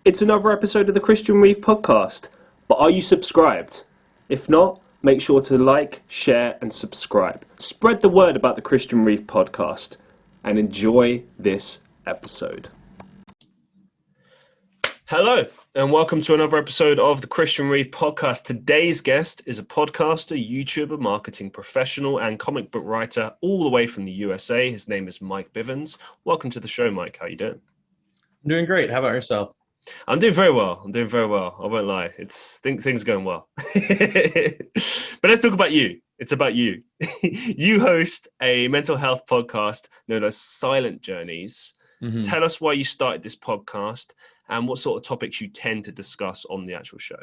It's another episode of the Christian Reeve Podcast. But are you subscribed? If not, make sure to like, share, and subscribe. Spread the word about the Christian Reeve Podcast and enjoy this episode. Hello, and welcome to another episode of the Christian Reeve Podcast. Today's guest is a podcaster, YouTuber, marketing professional, and comic book writer all the way from the USA. His name is Mike Bivens. Welcome to the show, Mike. How are you doing? I'm doing great. How about yourself? I'm doing very well. I won't lie. Things are going well. But let's talk about you. It's about you. You host a mental health podcast known as Silent Journeys. Mm-hmm. Tell us why you started this podcast and what sort of topics you tend to discuss on the actual show.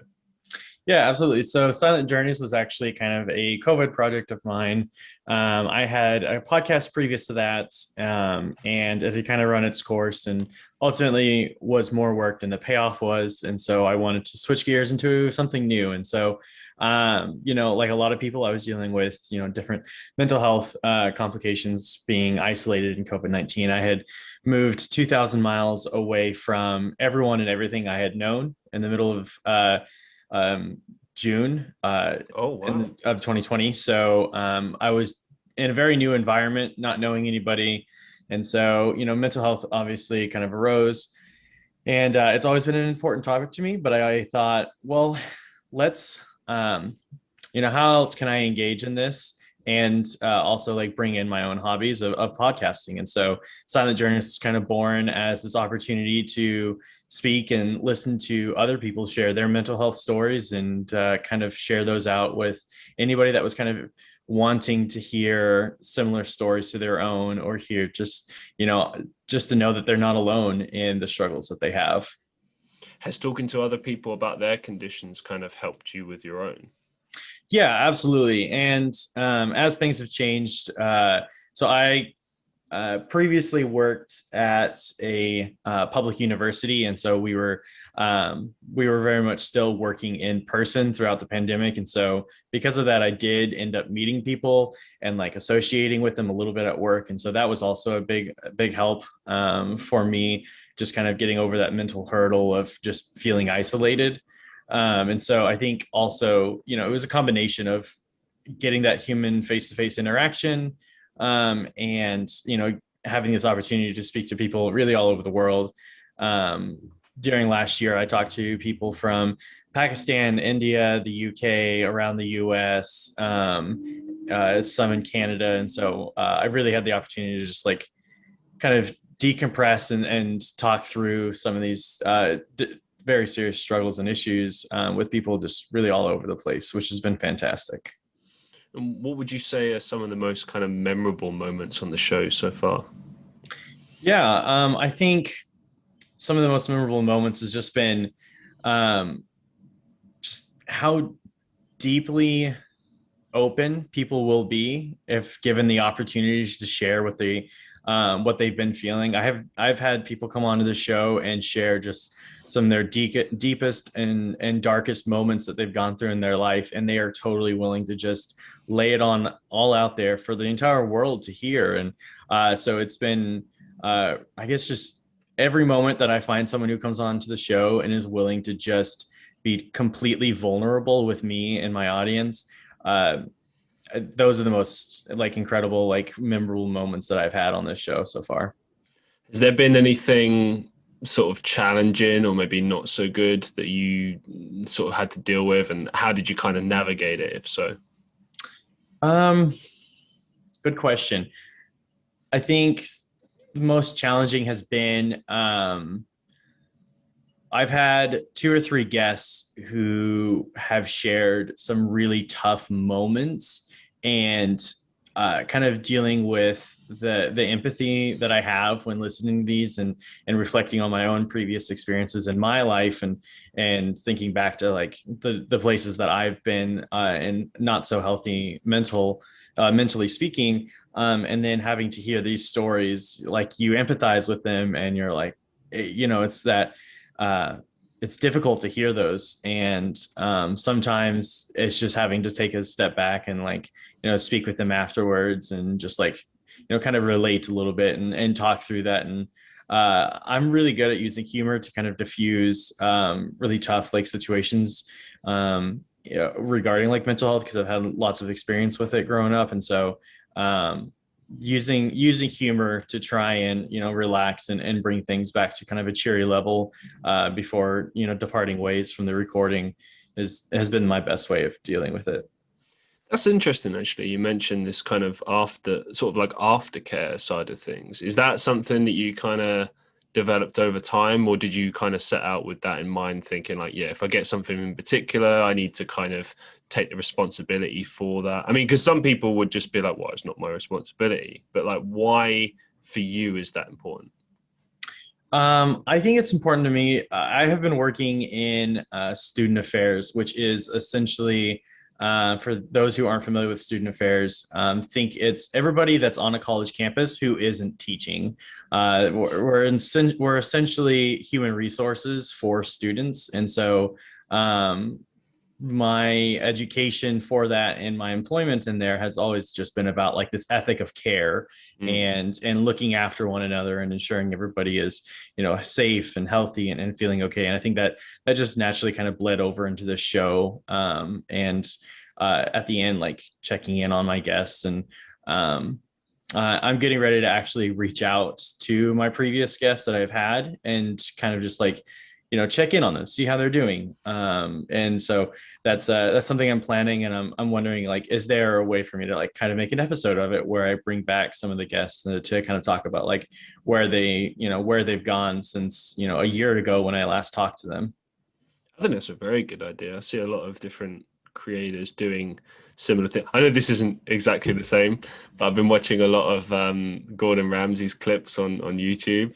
Yeah, absolutely. So Silent Journeys was actually kind of a COVID project of mine. I had a podcast previous to that, and it had kind of run its course and ultimately was more work than the payoff was. And so I wanted to switch gears into something new. And so, like a lot of people, I was dealing with, different mental health complications, being isolated in COVID-19. I had moved 2,000 miles away from everyone and everything I had known in the middle of June of 2020. So I was in a very new environment, not knowing anybody. And so, mental health obviously kind of arose. And it's always been an important topic to me. But I thought, well, let's, how else can I engage in this? And also like bring in my own hobbies of podcasting. And so Silent Journeys was kind of born as this opportunity to speak and listen to other people share their mental health stories and kind of share those out with anybody that was kind of wanting to hear similar stories to their own, or hear just to know that they're not alone in the struggles that they have. Has talking to other people about their conditions kind of helped you with your own? Yeah, absolutely. And as things have changed, so I previously worked at a public university, and so we were very much still working in person throughout the pandemic. And so because of that, I did end up meeting people and like associating with them a little bit at work. And so that was also a big help for me, just kind of getting over that mental hurdle of just feeling isolated. And so I think also, it was a combination of getting that human face-to-face interaction, and, having this opportunity to speak to people really all over the world. During last year, I talked to people from Pakistan, India, the UK, around the US, some in Canada. And so I really had the opportunity to just like kind of decompress and talk through some of these very serious struggles and issues with people just really all over the place, which has been fantastic. And what would you say are some of the most kind of memorable moments on the show so far? Yeah, I think some of the most memorable moments has just been just how deeply open people will be if given the opportunity to share what they've been feeling. I've had people come onto the show and share just some of their deepest and darkest moments that they've gone through in their life, and they are totally willing to just lay it on all out there for the entire world to hear. And so it's been, I guess, just every moment that I find someone who comes on to the show and is willing to just be completely vulnerable with me and my audience, those are the most like incredible, like memorable moments that I've had on this show so far. Has there been anything sort of challenging or maybe not so good that you sort of had to deal with, and how did you kind of navigate it, if so? Good question. I think the most challenging has been I've had 2 or 3 guests who have shared some really tough moments, and kind of dealing with the empathy that I have when listening to these and reflecting on my own previous experiences in my life, and thinking back to like the places that I've been in not so healthy mentally speaking, and then having to hear these stories, like you empathize with them and you're like, it's that it's difficult to hear those. And sometimes it's just having to take a step back and like, speak with them afterwards and just like, kind of relate a little bit and talk through that. And I'm really good at using humor to kind of diffuse really tough like situations regarding like mental health, because I've had lots of experience with it growing up. And so using humor to try and relax and bring things back to kind of a cheery level before departing ways from the recording has been my best way of dealing with it. That's interesting, actually. You mentioned this kind of aftercare side of things. Is that something that you kind of developed over time, or did you kind of set out with that in mind, thinking like, yeah, if I get something in particular, I need to kind of take the responsibility for that? I mean, because some people would just be like, well, it's not my responsibility. But like, why for you is that important? I think it's important to me. I have been working in student affairs, which is essentially, for those who aren't familiar with student affairs, think it's everybody that's on a college campus who isn't teaching. We're essentially human resources for students. And so my education for that and my employment in there has always just been about like this ethic of care and looking after one another and ensuring everybody is safe and healthy and feeling okay. And I think that just naturally kind of bled over into the show, and at the end, like checking in on my guests. And I'm getting ready to actually reach out to my previous guests that I've had and kind of just like check in on them, see how they're doing. And so that's something I'm planning, and I'm wondering, like, is there a way for me to like kind of make an episode of it where I bring back some of the guests to kind of talk about like where they've gone since a year ago when I last talked to them. I think that's a very good idea. I see a lot of different creators doing similar things. I know this isn't exactly the same, but I've been watching a lot of Gordon Ramsay's clips on YouTube,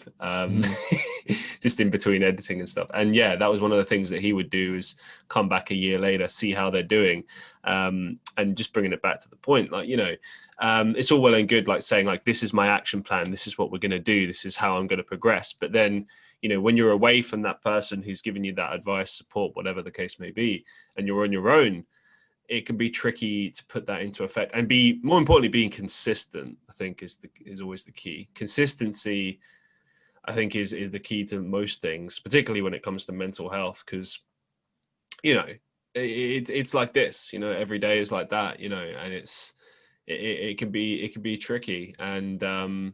just in between editing and stuff. And yeah, that was one of the things that he would do, is come back a year later, see how they're doing, and just bringing it back to the point. Like, it's all well and good, like saying like, this is my action plan, this is what we're going to do, this is how I'm going to progress. But then, when you're away from that person who's giving you that advice, support, whatever the case may be, and you're on your own, it can be tricky to put that into effect. And more importantly, being consistent, I think is always the key. Consistency, I think, is the key to most things, particularly when it comes to mental health, because, it's like this, every day is like that, and it can be tricky. And,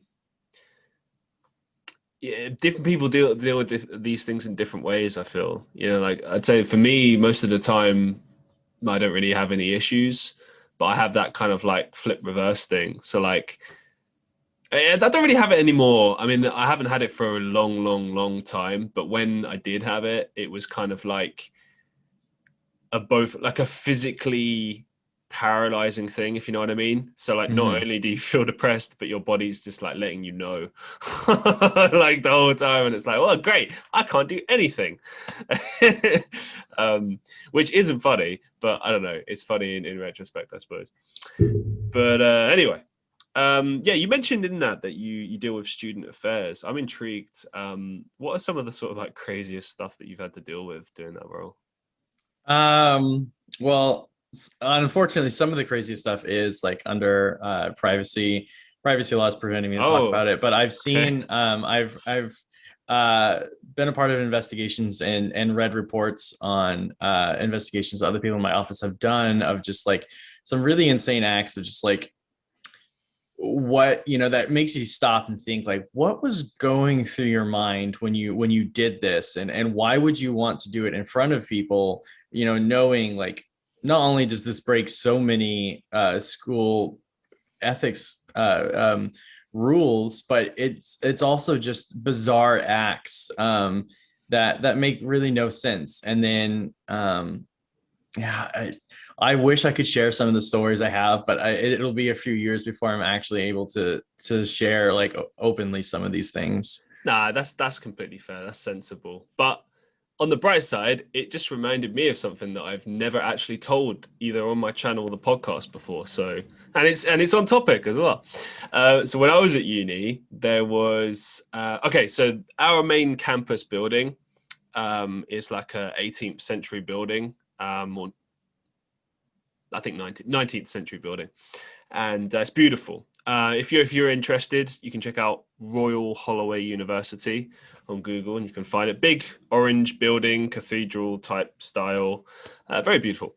yeah, different people deal with these things in different ways, I feel. Like I'd say for me, most of the time, I don't really have any issues, but I have that kind of like flip reverse thing. So like, I don't really have it anymore. I mean, I haven't had it for a long time, but when I did have it, it was kind of like a physically paralyzing thing, if you know what I mean. So like, not only do you feel depressed, but your body's just like letting you know like the whole time, and it's like, well, great, I can't do anything. Which isn't funny, but I don't know, it's funny in retrospect, I suppose. But anyway, yeah, you mentioned in that you deal with student affairs. I'm intrigued. What are some of the sort of like craziest stuff that you've had to deal with doing that role? Well, unfortunately, some of the craziest stuff is like under privacy laws preventing me to talk about it. But I've seen, I've been a part of investigations and read reports on investigations other people in my office have done of just like some really insane acts of just like what that makes you stop and think like, what was going through your mind when you did this, and why would you want to do it in front of people, knowing like not only does this break so many school ethics rules, but it's also just bizarre acts that make really no sense. And then yeah, I wish I could share some of the stories I have, but it'll be a few years before I'm actually able to share like openly some of these things. Nah, that's completely fair. That's sensible. But on the bright side, it just reminded me of something that I've never actually told either on my channel or the podcast before. So, and it's on topic as well. So when I was at uni, there was okay. So our main campus building is like a 18th century building, or I think 19th century building, and it's beautiful. If you're interested, you can check out Royal Holloway University on Google, and you can find it. Big orange building, cathedral type style, very beautiful.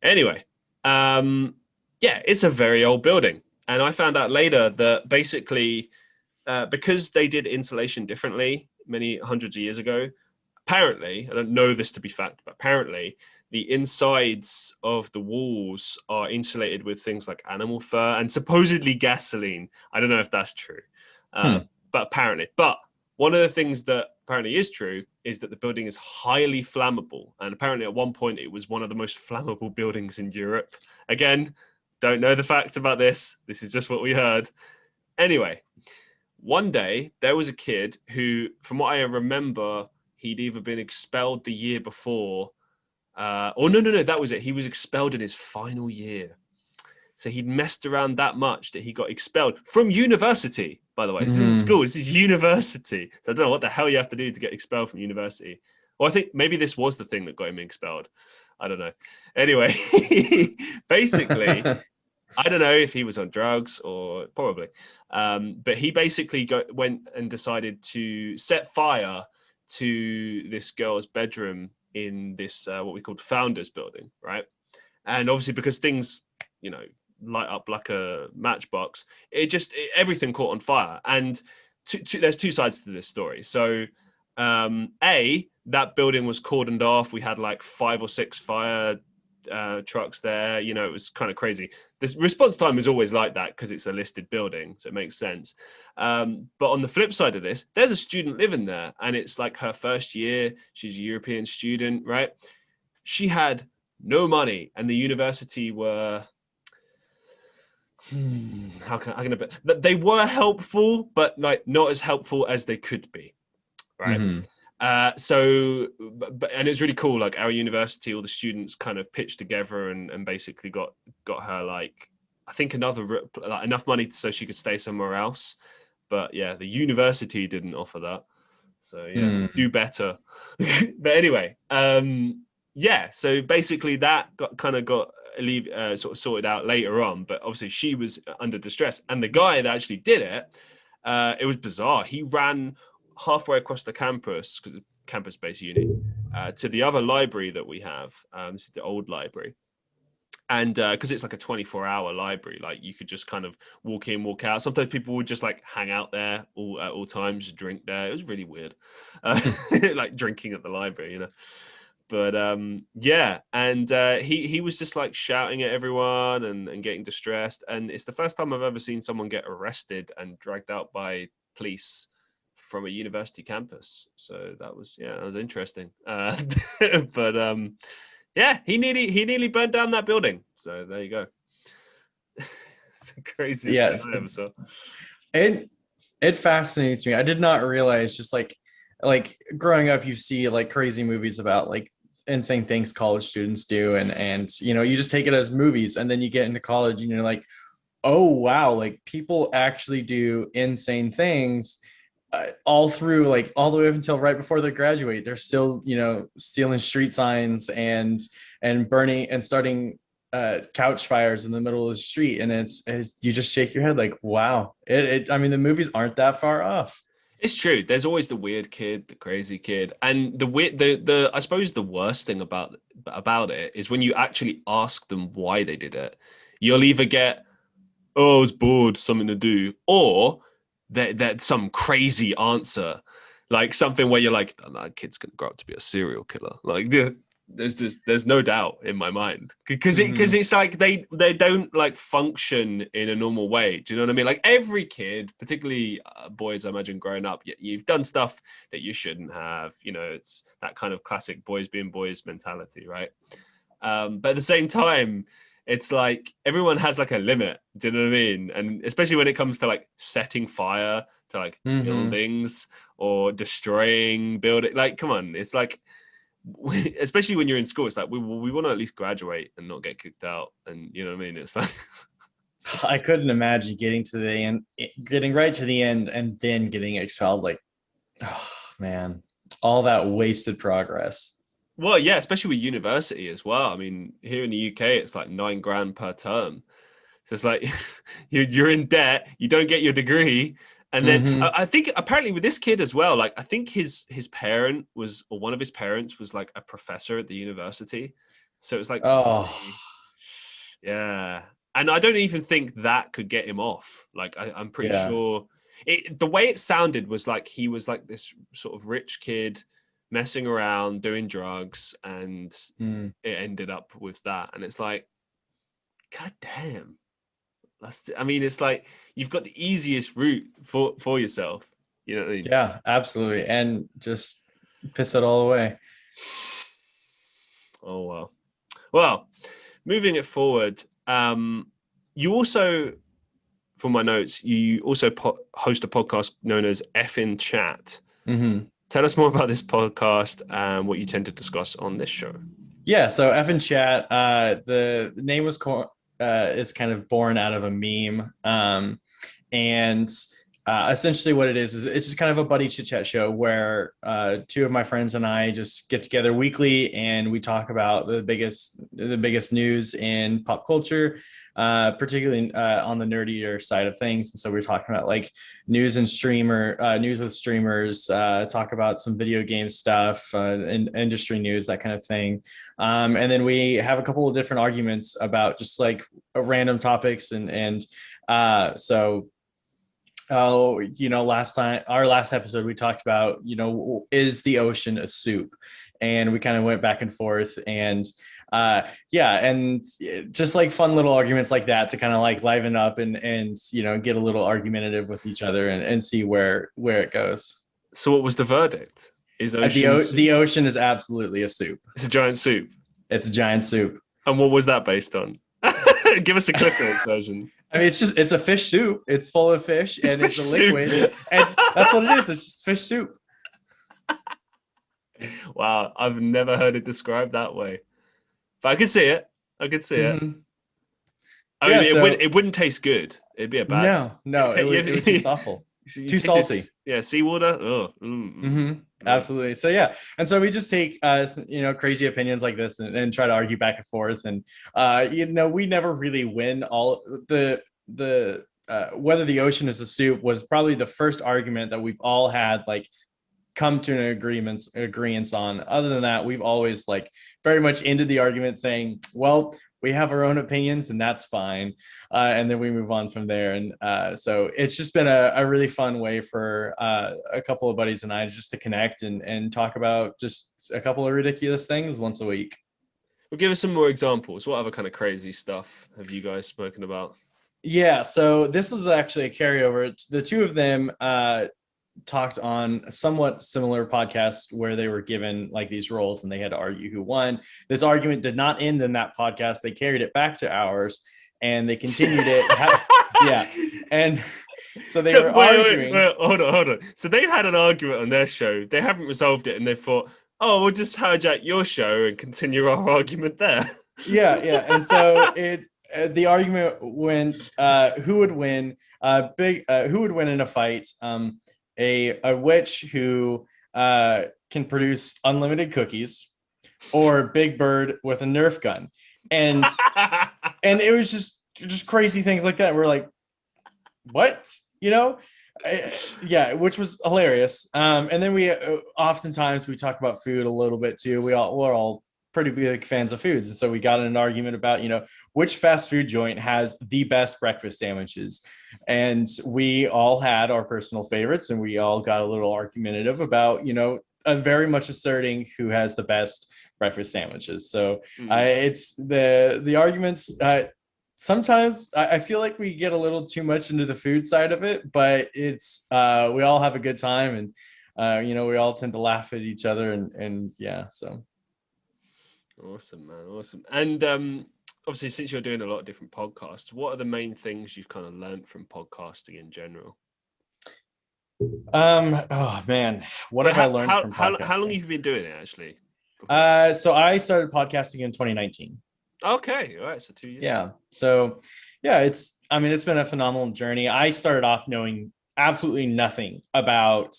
Anyway, it's a very old building, and I found out later that basically because they did insulation differently many hundreds of years ago. Apparently, I don't know this to be fact, but apparently the insides of the walls are insulated with things like animal fur and supposedly gasoline. I don't know if that's true, but apparently. But one of the things that apparently is true is that the building is highly flammable. And apparently at one point it was one of the most flammable buildings in Europe. Again, don't know the facts about this. This is just what we heard. Anyway, one day there was a kid who, from what I remember, he'd either been expelled the year before, no, that was it. He was expelled in his final year. So he'd messed around that much that he got expelled from university, by the way. This isn't school, this is university. So I don't know what the hell you have to do to get expelled from university. Well, I think maybe this was the thing that got him expelled. I don't know. Anyway, basically, I don't know if he was on drugs or probably, but he basically went and decided to set fire to this girl's bedroom in this what we called Founders Building, right? And obviously because things, light up like a matchbox, everything caught on fire. And there's two sides to this story. So that building was cordoned off. We had like 5 or 6 fire trucks there. It was kind of crazy. The response time is always like that because it's a listed building, so it makes sense. But on the flip side of this, there's a student living there, and it's like her first year. She's a European student, right? She had no money, and the university were how can I put? They were helpful, but like not as helpful as they could be, right? And it's really cool. Like our university, all the students kind of pitched together and basically got her like, I think enough money so she could stay somewhere else. But yeah, the university didn't offer that. So do better. But anyway, so basically that got sort of sorted out later on. But obviously she was under distress, and the guy that actually did it, it was bizarre. He ran halfway across the campus, because campus-based uni, to the other library that we have. This is the old library. And because it's like a 24-hour library, like you could just kind of walk in, walk out. Sometimes people would just like hang out there at all times, drink there. It was really weird, like drinking at the library, But he was just like shouting at everyone and getting distressed. And it's the first time I've ever seen someone get arrested and dragged out by police from a university campus. So that was interesting. He nearly burned down that building. So there you go. It's the craziest thing I ever saw. It fascinates me. I did not realize, just like growing up, you see like crazy movies about like insane things college students do, and you just take it as movies, and then you get into college and you're like, oh wow, like people actually do insane things all through, like all the way up until right before they graduate. They're still stealing street signs and burning and starting couch fires in the middle of the street, and it's you just shake your head like, wow. I mean, the movies aren't that far off. It's true. There's always the weird kid, the crazy kid, and the I suppose the worst thing about it is when you actually ask them why they did it. You'll either get, "Oh, I was bored, something to do," or that some crazy answer, like something where you're like, oh, that kid's gonna grow up to be a serial killer. Like there's no doubt in my mind, because it's like they don't like function in a normal way. Do you know what I mean? Like every kid, particularly boys, I imagine growing up, you've done stuff that you shouldn't have. It's that kind of classic boys being boys mentality, right? But at the same time, it's like everyone has like a limit. Do you know what I mean? And especially when it comes to like setting fire to like buildings or destroying building. Like, come on, it's like, especially when you're in school, it's like we want to at least graduate and not get kicked out. And you know what I mean? It's like I couldn't imagine getting right to the end and then getting expelled. Like, oh man, all that wasted progress. Well, yeah, especially with university as well. I mean, here in the UK, it's like $9,000 per term. So it's like you're in debt, you don't get your degree. And then I think apparently with this kid as well, like I think his parent was, or one of his parents was like a professor at the university. So it's like, Oh, yeah. And I don't even think that could get him off. Like I'm pretty yeah. sure the way it sounded was like he was like this sort of rich kid messing around, doing drugs, and it ended up with that. And it's like, God damn. I mean, it's like you've got the easiest route for yourself. You know what I mean? Yeah, absolutely. And just piss it all away. Oh, wow. Well, moving it forward, you also, for my notes, you also host a podcast known as Effin Chat. Tell us more about this podcast and what you tend to discuss on this show. Yeah, so Effin Chat, the name was is kind of born out of a meme. And essentially what it is it's just kind of a buddy chit chat show where two of my friends and I just get together weekly and we talk about the biggest news in pop culture, particularly on the nerdier side of things. And so we're talking about like news with streamers, talk about some video game stuff, and industry news, that kind of thing. And then we have a couple of different arguments about just like random topics. Our last episode, we talked about, is the ocean a soup? And we kind of went back and forth and and just like fun little arguments like that to kind of like liven up and get a little argumentative with each other and see where it goes. So what was the verdict? Is the ocean is absolutely a soup. It's a giant soup. It's a giant soup. And what was that based on? Give us a Cliff Notes version. I mean, it's a fish soup. It's full of fish and it's a liquid. And that's what it is. It's just fish soup. Wow. I've never heard it described that way. But I could see it. I mean, it wouldn't taste good. It'd be a bad. No, it would taste awful. Too salty. Seawater. Oh. Absolutely. So yeah, and so we just take crazy opinions like this and try to argue back and forth, and we never really win. All the whether the ocean is a soup was probably the first argument that we've all had like come to an agreement on. Other than that, we've always like very much ended the argument saying, well, we have our own opinions and that's fine. And then we move on from there. And so it's just been a really fun way for a couple of buddies and I just to connect and talk about just a couple of ridiculous things once a week. Well, give us some more examples. What other kind of crazy stuff have you guys spoken about? Yeah, so this is actually a carryover. The two of them talked on a somewhat similar podcast where they were given like these roles and they had to argue who won. This argument did not end in that podcast. They carried it back to ours and they continued it. Yeah. And so they were arguing. Wait, hold on. So they've had an argument on their show. They haven't resolved it and they thought, oh, we'll just hijack your show and continue our argument there. Yeah. And so the argument went, who would win? Who would win in a fight? A witch who can produce unlimited cookies, or Big Bird with a Nerf gun, and it was just crazy things like that. We're like, what, yeah, which was hilarious. And then we oftentimes we talk about food a little bit too. We're all pretty big fans of foods, and so we got in an argument about which fast food joint has the best breakfast sandwiches, and we all had our personal favorites and we all got a little argumentative about very much asserting who has the best breakfast sandwiches. So it's the arguments. Sometimes I feel like we get a little too much into the food side of it, but it's we all have a good time, and we all tend to laugh at each other, and yeah, so. Awesome, man. Awesome. And obviously, since you're doing a lot of different podcasts, what are the main things you've kind of learned from podcasting in general? Oh man, what have I learned from podcasting? How long have you been doing it actually? So I started podcasting in 2019. Okay, all right, so 2 years. Yeah. So yeah, it's been a phenomenal journey. I started off knowing absolutely nothing about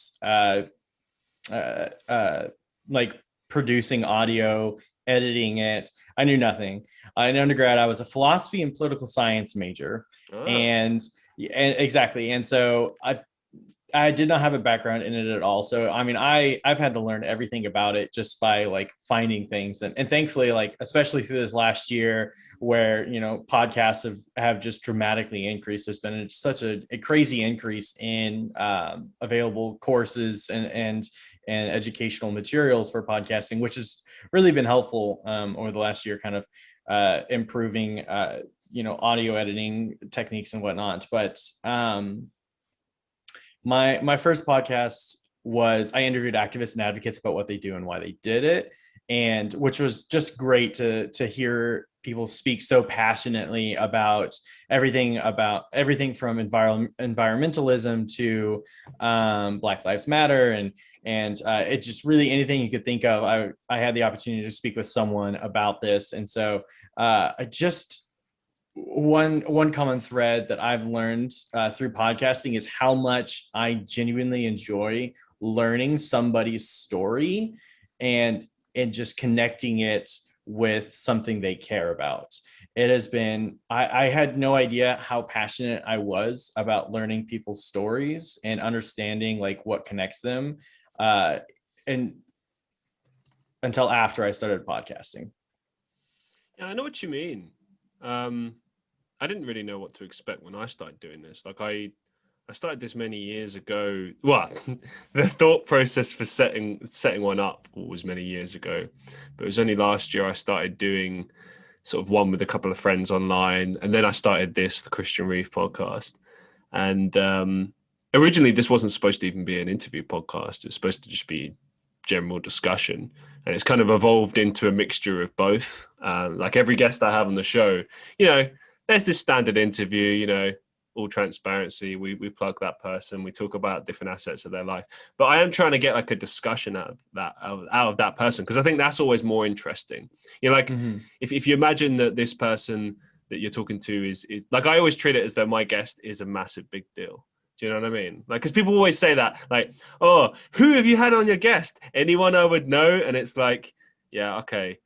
like producing audio editing it. I knew nothing. In undergrad, I was a philosophy and political science major. Oh. And exactly. And so I did not have a background in it at all. So, I mean, I've had to learn everything about it just by like finding things. And thankfully, like, especially through this last year where, podcasts have just dramatically increased. There's been such a crazy increase in available courses and educational materials for podcasting, which has really been helpful over the last year, kind of improving, audio editing techniques and whatnot. But my first podcast was, I interviewed activists and advocates about what they do and why they did it, and which was just great to hear people speak so passionately about everything from environmentalism to Black Lives Matter and it just really anything you could think of. I had the opportunity to speak with someone about this, and so just one common thread that I've learned through podcasting is how much I genuinely enjoy learning somebody's story and just connecting it with something they care about. It has been, I had no idea how passionate I was about learning people's stories and understanding like what connects them and until after I started podcasting. Yeah, I know what you mean. I didn't really know what to expect when I started doing this. Like I started this many years ago. Well, the thought process for setting one up was many years ago, but it was only last year I started doing sort of one with a couple of friends online, and then I started the Christian Reeve podcast. And originally, this wasn't supposed to even be an interview podcast. It's supposed to just be general discussion, and it's kind of evolved into a mixture of both. Like every guest I have on the show, there's this standard interview, all transparency. We plug that person. We talk about different assets of their life. But I am trying to get like a discussion out of that person, because I think that's always more interesting. If you imagine that this person that you're talking to is like, I always treat it as though my guest is a massive big deal. Do you know what I mean? Like, because people always say that, like, oh, who have you had on your guest? Anyone I would know? And it's like, yeah, okay.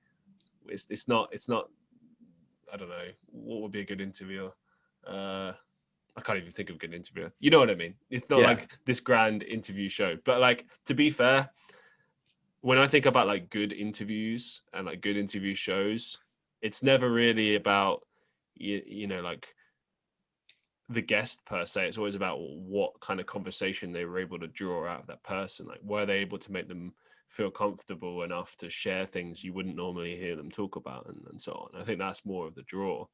It's not. I don't know. What would be a good interviewer? I can't even think of a good interviewer. You know what I mean? It's not like this grand interview show. But like, to be fair, when I think about like good interviews and like good interview shows, it's never really about, like the guest per se. It's always about what kind of conversation they were able to draw out of that person. Like, were they able to make them feel comfortable enough to share things you wouldn't normally hear them talk about, and so on. I think that's more of the draw.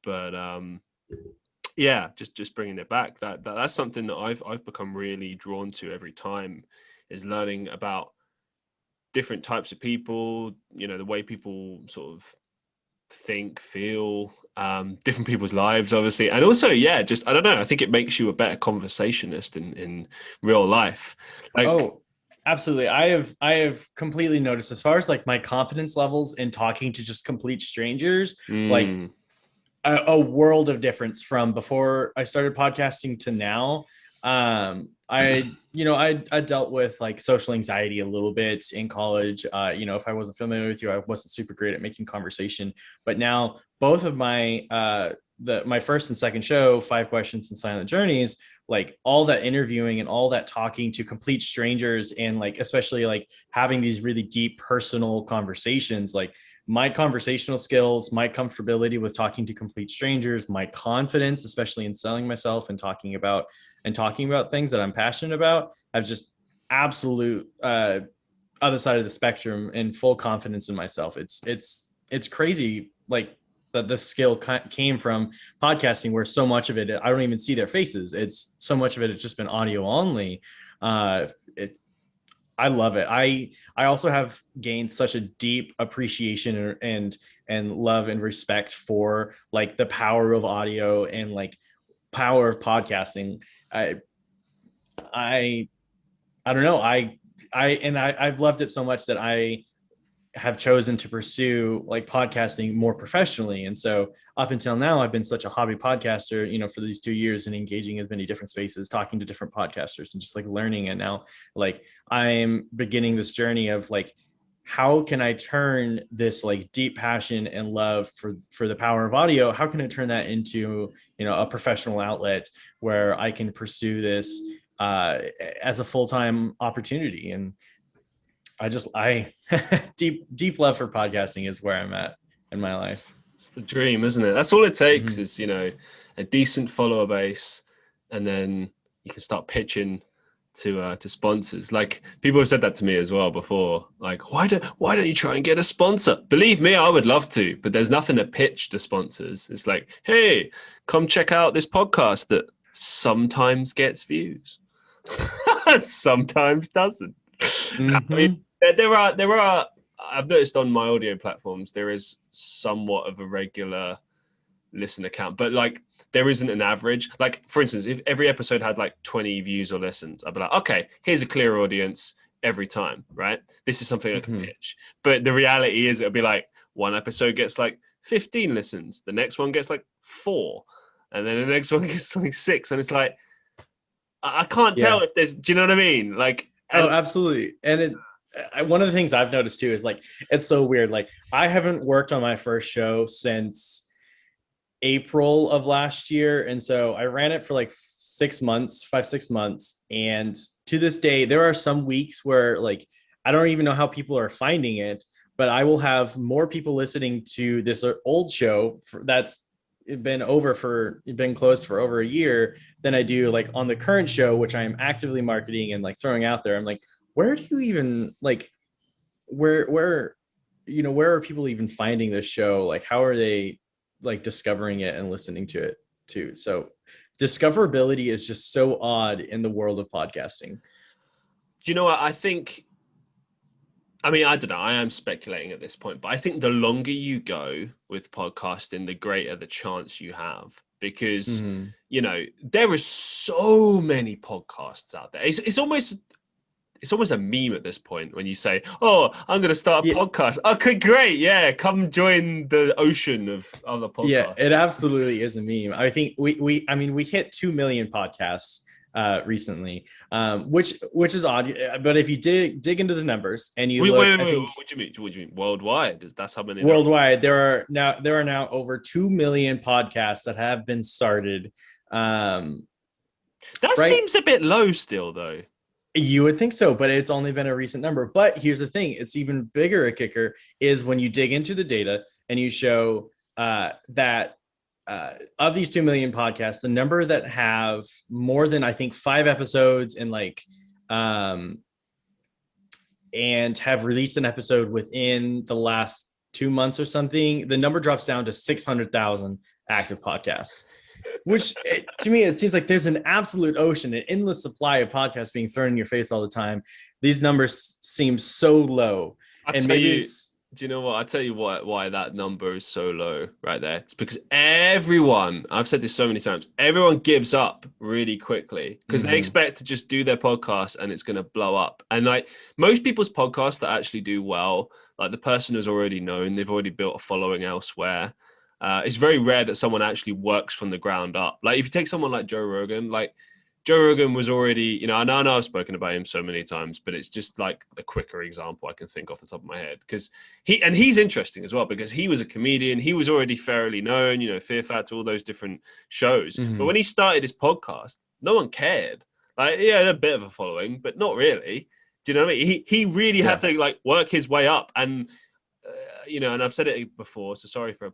But just bringing it back, that's something that I've become really drawn to every time, is learning about different types of people, the way people sort of think, feel, different people's lives, obviously. And also, I don't know, I think it makes you a better conversationist in real life. Like, oh, absolutely. I have completely noticed, as far as like my confidence levels in talking to just complete strangers, like a world of difference from before I started podcasting to now. I dealt with like social anxiety a little bit in college. If I wasn't familiar with you, I wasn't super great at making conversation. But now both of my my first and second show, 5 Questions and Silent Journeys, like all that interviewing and all that talking to complete strangers, and like especially like having these really deep personal conversations, like my conversational skills, my comfortability with talking to complete strangers, my confidence, especially in selling myself and talking about things that I'm passionate about, I've just absolute other side of the spectrum and full confidence in myself. It's crazy, like that this skill came from podcasting, where so much of it, I don't even see their faces. It's so much of it has just been audio only. I love it. I also have gained such a deep appreciation and love and respect for like the power of audio and like power of podcasting. I don't know. I've loved it so much that I have chosen to pursue like podcasting more professionally. And so up until now, I've been such a hobby podcaster, for these 2 years, and engaging in many different spaces, talking to different podcasters and just like learning. And now like I'm beginning this journey of like how can I turn this like deep passion and love for the power of audio? How can I turn that into, a professional outlet where I can pursue this as a full-time opportunity? And I deep love for podcasting is where I'm at in my life. It's the dream, isn't it? That's all it takes Mm-hmm. is, a decent follower base, and then you can start pitching to sponsors. Like, people have said that to me as well before. Like, why don't you try and get a sponsor? Believe me, I would love to, but there's nothing to pitch to sponsors. It's like, hey, come check out this podcast that sometimes gets views, sometimes doesn't. Mm-hmm. I mean, there are. I've noticed on my audio platforms there is somewhat of a regular listen account, but like there isn't an average. Like, for instance, if every episode had like 20 views or listens, I'd be like, okay, here's a clear audience every time, right? This is something I can pitch. But the reality is it'll be like one episode gets like 15 listens, the next one gets like 4, and then the next one gets like 6, and it's like I can't tell if there's, do you know what I mean? Like, absolutely. And one of the things I've noticed too is like, it's so weird. Like, I haven't worked on my first show since April of last year. And so I ran it for like 6 months, 5-6 months. And to this day, there are some weeks where like, I don't even know how people are finding it, but I will have more people listening to this old show that's been closed for over a year than I do like on the current show, which I am actively marketing and like throwing out there. I'm like, where do you even like, where are people even finding this show? Like, how are they like discovering it and listening to it too? So discoverability is just so odd in the world of podcasting. Do you know what I think? I mean, I don't know. I am speculating at this point, but I think the longer you go with podcasting, the greater the chance you have, because, there are so many podcasts out there. It's almost a meme at this point when you say, oh, I'm going to start a podcast. Okay, great. Yeah. Come join the ocean of other podcasts. Yeah, it absolutely is a meme. I think we hit 2 million podcasts recently, which is odd. But if you dig into the numbers and you wait, what do you mean? Worldwide? That's how many? Worldwide, there are now over 2 million podcasts that have been started. That seems a bit low still, though. You would think so, but it's only been a recent number. But here's the thing. It's even bigger a kicker is when you dig into the data and you show that of these 2 million podcasts, the number that have more than, I think, 5 episodes and and have released an episode within the last 2 months or something, the number drops down to 600,000 active podcasts. Which to me, it seems like there's an absolute ocean, an endless supply of podcasts being thrown in your face all the time. These numbers seem so low. Do you know what? I'll tell you why that number is so low right there. It's because everyone, I've said this so many times, everyone gives up really quickly because they expect to just do their podcast and it's going to blow up. And like most people's podcasts that actually do well, like the person is already known, they've already built a following elsewhere. It's very rare that someone actually works from the ground up. Like if you take someone like Joe Rogan, was already, I know I've spoken about him so many times, but it's just like the quicker example I can think off the top of my head. Because he's interesting as well because he was a comedian. He was already fairly known, Fear Factor, all those different shows. But when he started his podcast, no one cared. Like, he had a bit of a following, but not really. Do you know what I mean? He really had to like work his way up and, and I've said it before, so sorry for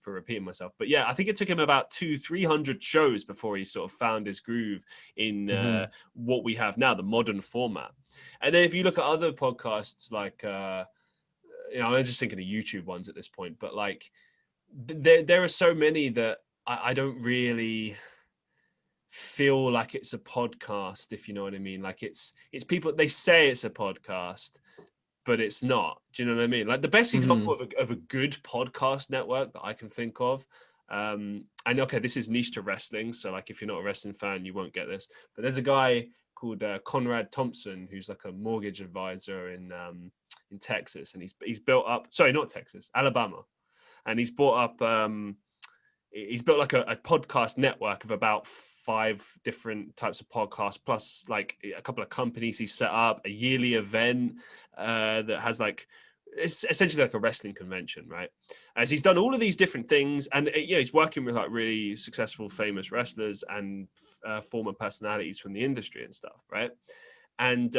repeating myself. But yeah, I think it took him about 200-300 shows before he sort of found his groove in what we have now, the modern format. And then if you look at other podcasts, like, I'm just thinking of YouTube ones at this point, but like there are so many that I don't really feel like it's a podcast, if you know what I mean. Like it's people, they say it's a podcast, but it's not. Do you know what I mean? Like the best example of a good podcast network that I can think of. And okay, this is niche to wrestling. So like, if you're not a wrestling fan, you won't get this, but there's a guy called Conrad Thompson, who's like a mortgage advisor in Texas. And he's built up, sorry, not Texas, Alabama. And he's built like a podcast network of about 5 different types of podcasts, plus like a couple of companies he set up, a yearly event that has like, it's essentially like a wrestling convention, right? As he's done all of these different things, and he's working with like really successful, famous wrestlers and former personalities from the industry and stuff, right? And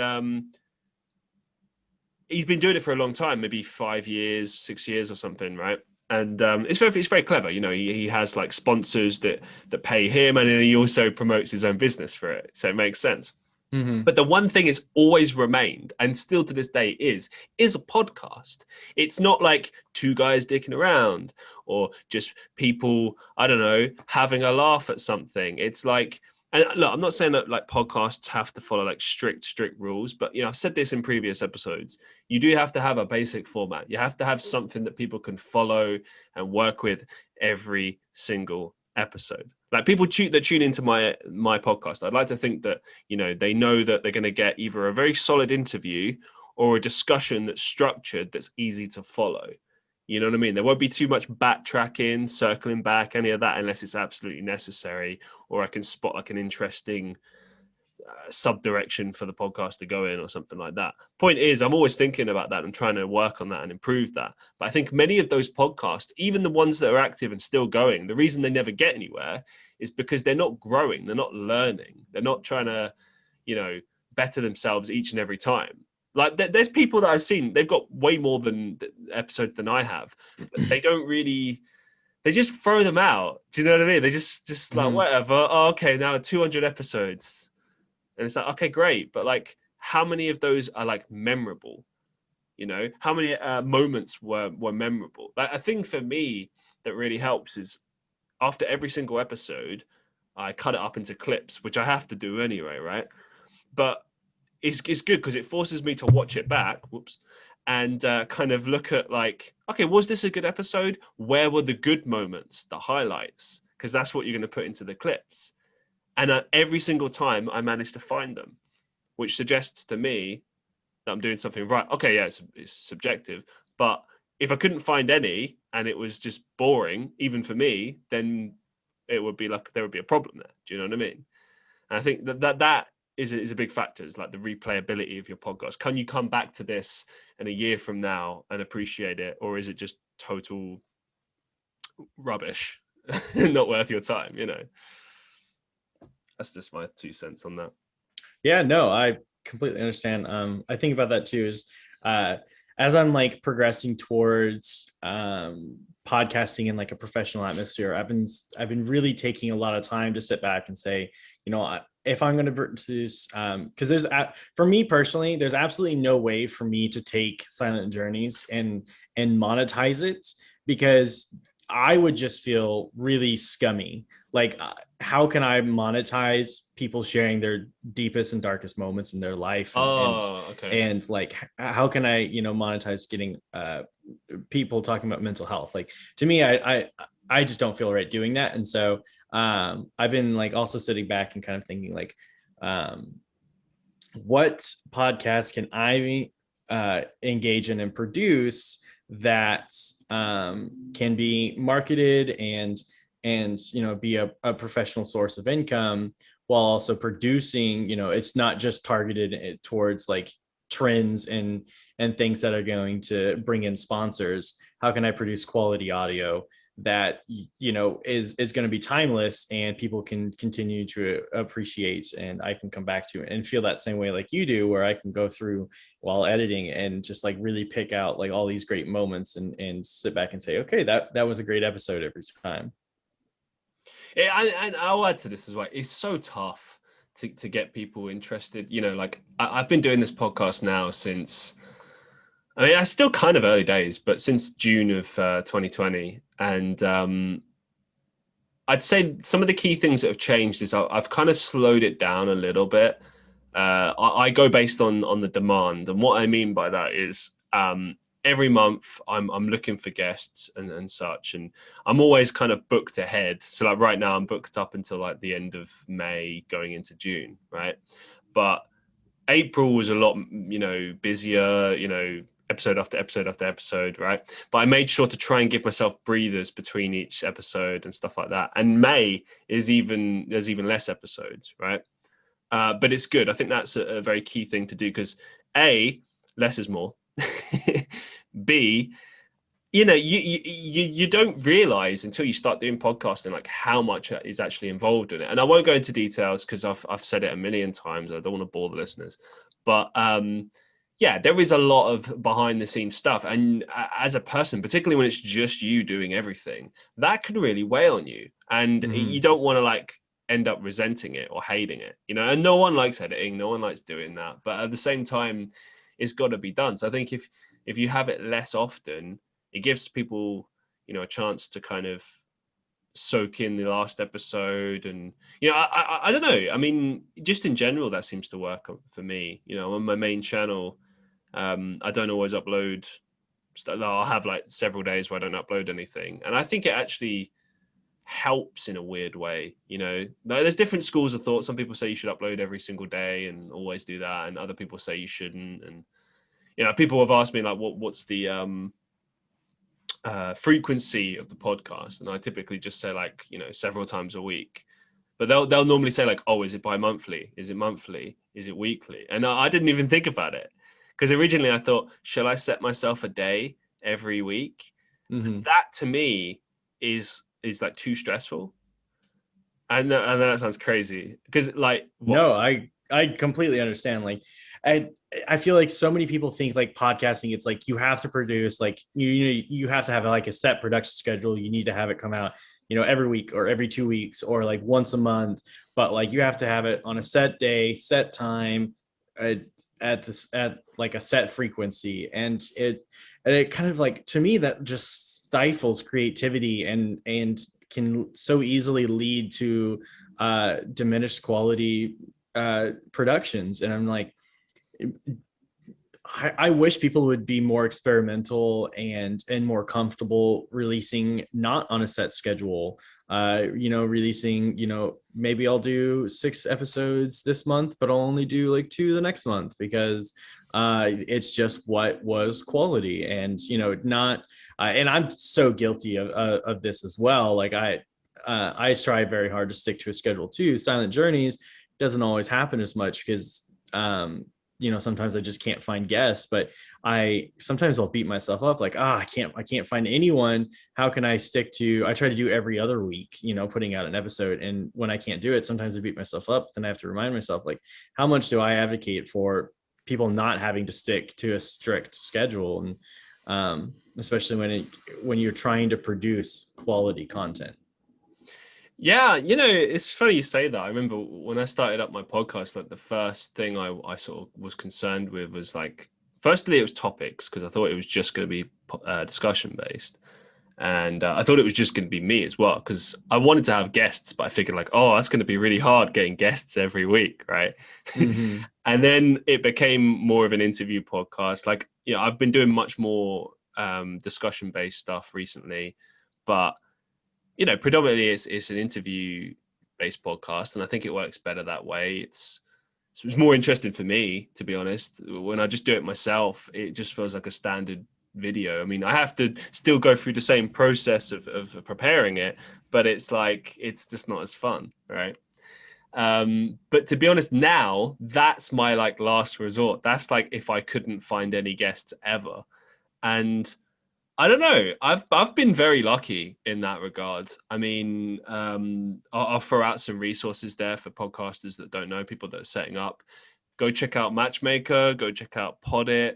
he's been doing it for a long time, maybe 5 years, 6 years or something, right? And it's very clever. He has like sponsors that pay him, and then he also promotes his own business for it. So it makes sense. Mm-hmm. But the one thing it's always remained, and still to this day is a podcast. It's not like 2 guys dicking around or just people, I don't know, having a laugh at something. It's like, and look, I'm not saying that like podcasts have to follow like strict rules, but I've said this in previous episodes. You do have to have a basic format. You have to have something that people can follow and work with every single episode. Like people that tune into my podcast, I'd like to think that they know that they're going to get either a very solid interview or a discussion that's structured, that's easy to follow. You know what I mean? There won't be too much backtracking, circling back, any of that, unless it's absolutely necessary, or I can spot like an interesting sub-direction for the podcast to go in or something like that. Point is, I'm always thinking about that and trying to work on that and improve that. But I think many of those podcasts, even the ones that are active and still going, the reason they never get anywhere is because they're not growing, they're not learning, they're not trying to, better themselves each and every time. Like there's people that I've seen, they've got way more than episodes than I have, but they don't really, they just throw them out. Do you know what I mean? They just like, whatever. Oh, okay, now 200 episodes. And it's like, okay, great. But like, how many of those are like memorable? How many moments were memorable? Like a thing for me that really helps is after every single episode, I cut it up into clips, which I have to do anyway, right? But it's good because it forces me to watch it back, and kind of look at like, okay, was this a good episode? Where were the good moments, the highlights? Because that's what you're going to put into the clips. And every single time I manage to find them, which suggests to me that I'm doing something right. Okay, yeah, it's subjective. But if I couldn't find any and it was just boring, even for me, then it would be like there would be a problem there. Do you know what I mean? And I think that is a big factor. Is like the replayability of your podcast. Can you come back to this in a year from now and appreciate it? Or is it just total rubbish, not worth your time, That's just my 2 cents on that. Yeah, no, I completely understand. I think about that too, is as I'm like progressing towards podcasting in like a professional atmosphere, I've been really taking a lot of time to sit back and say, if I'm going to produce, because for me personally, there's absolutely no way for me to take Silent Journeys and monetize it, because I would just feel really scummy. Like, how can I monetize people sharing their deepest and darkest moments in their life? And like, how can I, monetize getting people talking about mental health? Like, to me, I just don't feel right doing that. And so I've been like also sitting back and kind of thinking like, what podcast can I engage in and produce that can be marketed and be a professional source of income, while also producing, it's not just targeted towards like trends and things that are going to bring in sponsors. How can I produce quality audio that is going to be timeless and people can continue to appreciate, and I can come back to it and feel that same way like you do, where I can go through while editing and just like really pick out like all these great moments and sit back and say, okay, that was a great episode every time. Yeah, and I'll add to this as well. It's so tough to get people interested. Like I've been doing this podcast now since, it's still kind of early days, but since June of 2020. And I'd say some of the key things that have changed is I've kind of slowed it down a little bit. I go based on the demand. And what I mean by that is every month I'm looking for guests and such. And I'm always kind of booked ahead. So like right now I'm booked up until like the end of May going into June, right? But April was a lot, busier, episode after episode after episode, right? But I made sure to try and give myself breathers between each episode and stuff like that. And May there's even less episodes, right? But it's good. I think that's a very key thing to do, because A, less is more. B, you don't realize until you start doing podcasting like how much is actually involved in it. And I won't go into details because I've said it a million times. I don't want to bore the listeners, but yeah, there is a lot of behind the scenes stuff. And as a person, particularly when it's just you doing everything, that can really weigh on you. And you don't want to like end up resenting it or hating it, and no one likes editing. No one likes doing that. But at the same time, it's got to be done. So I think if you have it less often, it gives people, a chance to kind of soak in the last episode. And, I don't know. I mean, just in general, that seems to work for me. On my main channel, I don't always upload. I'll have like several days where I don't upload anything. And I think it actually helps in a weird way. There's different schools of thought. Some people say you should upload every single day and always do that. And other people say you shouldn't. And, people have asked me like, what's the, frequency of the podcast, and I typically just say like several times a week, but they'll normally say like, oh, is it bi-monthly, is it monthly, is it weekly? And I didn't even think about it, because originally I thought, shall I set myself a day every week? That to me is like too stressful. And that sounds crazy, because like no, I completely understand. Like I feel like so many people think like podcasting, it's like you have to produce, like you have to have like a set production schedule. You need to have it come out, every week or every 2 weeks or like once a month. But like you have to have it on a set day, set time, at like a set frequency. And it kind of like, to me, that just stifles creativity and can so easily lead to diminished quality productions. And I'm like, I wish people would be more experimental and more comfortable releasing not on a set schedule. Releasing, maybe I'll do 6 episodes this month, but I'll only do like 2 the next month, because it's just what was quality. And not and I'm so guilty of this as well. Like I try very hard to stick to a schedule too. Silent Journeys doesn't always happen as much because sometimes I just can't find guests, but sometimes I'll beat myself up like, I can't find anyone. How can I I try to do every other week, putting out an episode. And when I can't do it, sometimes I beat myself up. Then I have to remind myself, like, how much do I advocate for people not having to stick to a strict schedule? And especially when you're trying to produce quality content. Yeah, it's funny you say that. I remember when I started up my podcast, like the first thing I sort of was concerned with was like, firstly, it was topics, because I thought it was just going to be discussion based. And I thought it was just going to be me as well, because I wanted to have guests, but I figured like, oh, that's going to be really hard getting guests every week, right? And then it became more of an interview podcast. Like, I've been doing much more discussion based stuff recently, but predominantly it's an interview based podcast, and I think it works better that way. It's more interesting for me, to be honest. When I just do it myself, it just feels like a standard video. I mean, I have to still go through the same process of preparing it, but it's like, it's just not as fun, right? But to be honest, now that's my like last resort. That's like if I couldn't find any guests ever. And I don't know. I've been very lucky in that regard. I mean, I'll throw out some resources there for podcasters that don't know, people that are setting up. Go check out Matchmaker. Go check out Podit.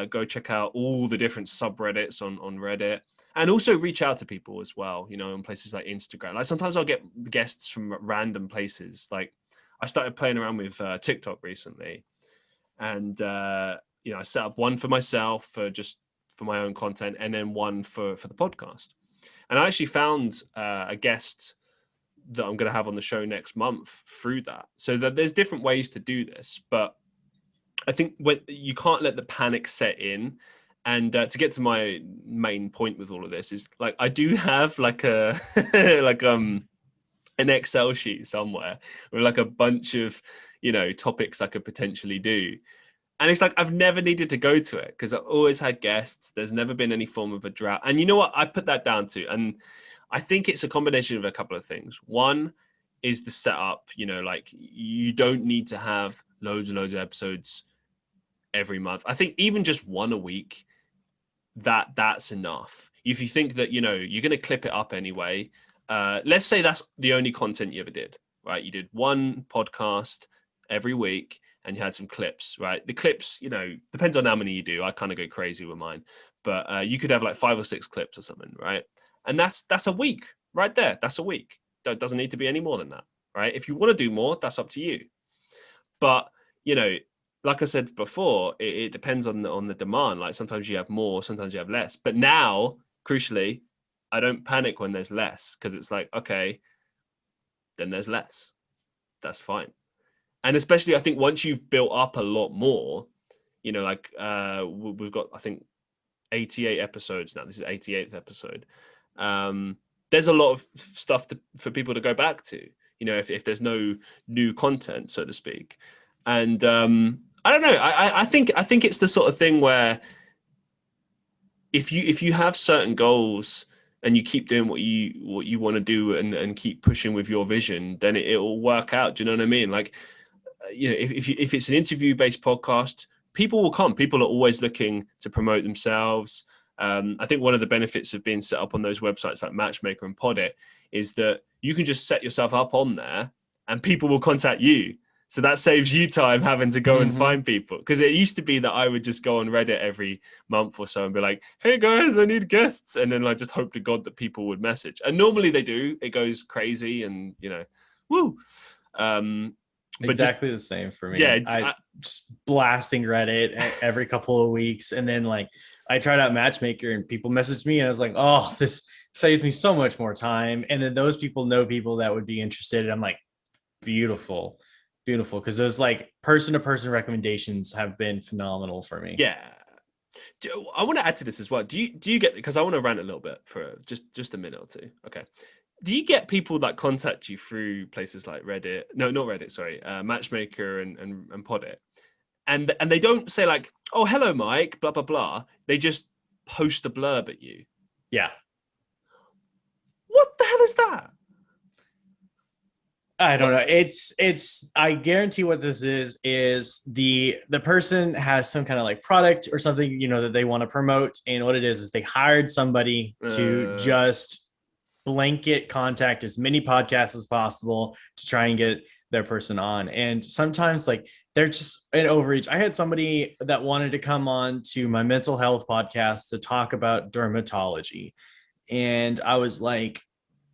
Go check out all the different subreddits on Reddit, and also reach out to people as well. In places like Instagram. Like sometimes I'll get guests from random places. Like I started playing around with TikTok recently, and I set up one for myself for my own content, and then one for the podcast. And I actually found a guest that I'm going to have on the show next month through that. So that there's different ways to do this, but I think when you can't let the panic set in. And to get to my main point with all of this is like, I do have like a an Excel sheet somewhere with like a bunch of topics I could potentially do. And it's like, I've never needed to go to it because I've always had guests. There's never been any form of a drought. And you know what? I put that down to, and I think it's a combination of a couple of things. One is the setup, like you don't need to have loads and loads of episodes every month. I think even just one a week, that's enough. If you think that, you're going to clip it up anyway, let's say that's the only content you ever did, right? You did one podcast every week and you had some clips, right? The clips, depends on how many you do. I kind of go crazy with mine, but you could have like 5 or 6 clips or something, right? And that's a week right there. That's a week. That doesn't need to be any more than that, right? If you want to do more, that's up to you. But, like I said before, it depends on the demand. Like sometimes you have more, sometimes you have less. But now, crucially, I don't panic when there's less because it's like, okay, then there's less. That's fine. And especially, I think once you've built up a lot more, like we've got, I think, 88 episodes now. This is 88th episode. There's a lot of stuff for people to go back to, if there's no new content, so to speak. And I don't know. I think it's the sort of thing where if you have certain goals and you keep doing what you want to do and keep pushing with your vision, then it will work out. Do you know what I mean? Like, if it's an interview based podcast, people will come. People are always looking to promote themselves. I think one of the benefits of being set up on those websites like Matchmaker and Podit is that you can just set yourself up on there and people will contact you. So that saves you time having to go and find people. Because it used to be that I would just go on Reddit every month or so and be like, hey guys, I need guests. And then I just hope to God that people would message. And normally they do. It goes crazy and, woo. Exactly the same for me. Yeah. I just blasting Reddit every couple of weeks. And then like I tried out Matchmaker and people messaged me and I was like, oh, this saves me so much more time. And then those people know people that would be interested. And I'm like, beautiful. Because those like person-to-person recommendations have been phenomenal for me. Yeah. I want to add to this as well. Do you get, because I want to rant a little bit for just a minute or two. Okay. Do you get people that contact you through places like Reddit? No, not Reddit, sorry. Matchmaker and Podit. And they don't say like, oh, hello, Mike, blah, blah, blah. They just post a blurb at you. Yeah. What the hell is that? I don't know. It's I guarantee what this is the person has some kind of like product or something, that they want to promote. And what it is they hired somebody to just blanket contact as many podcasts as possible to try and get their person on. And sometimes like they're just an overreach. I had somebody that wanted to come on to my mental health podcast to talk about dermatology. And I was like,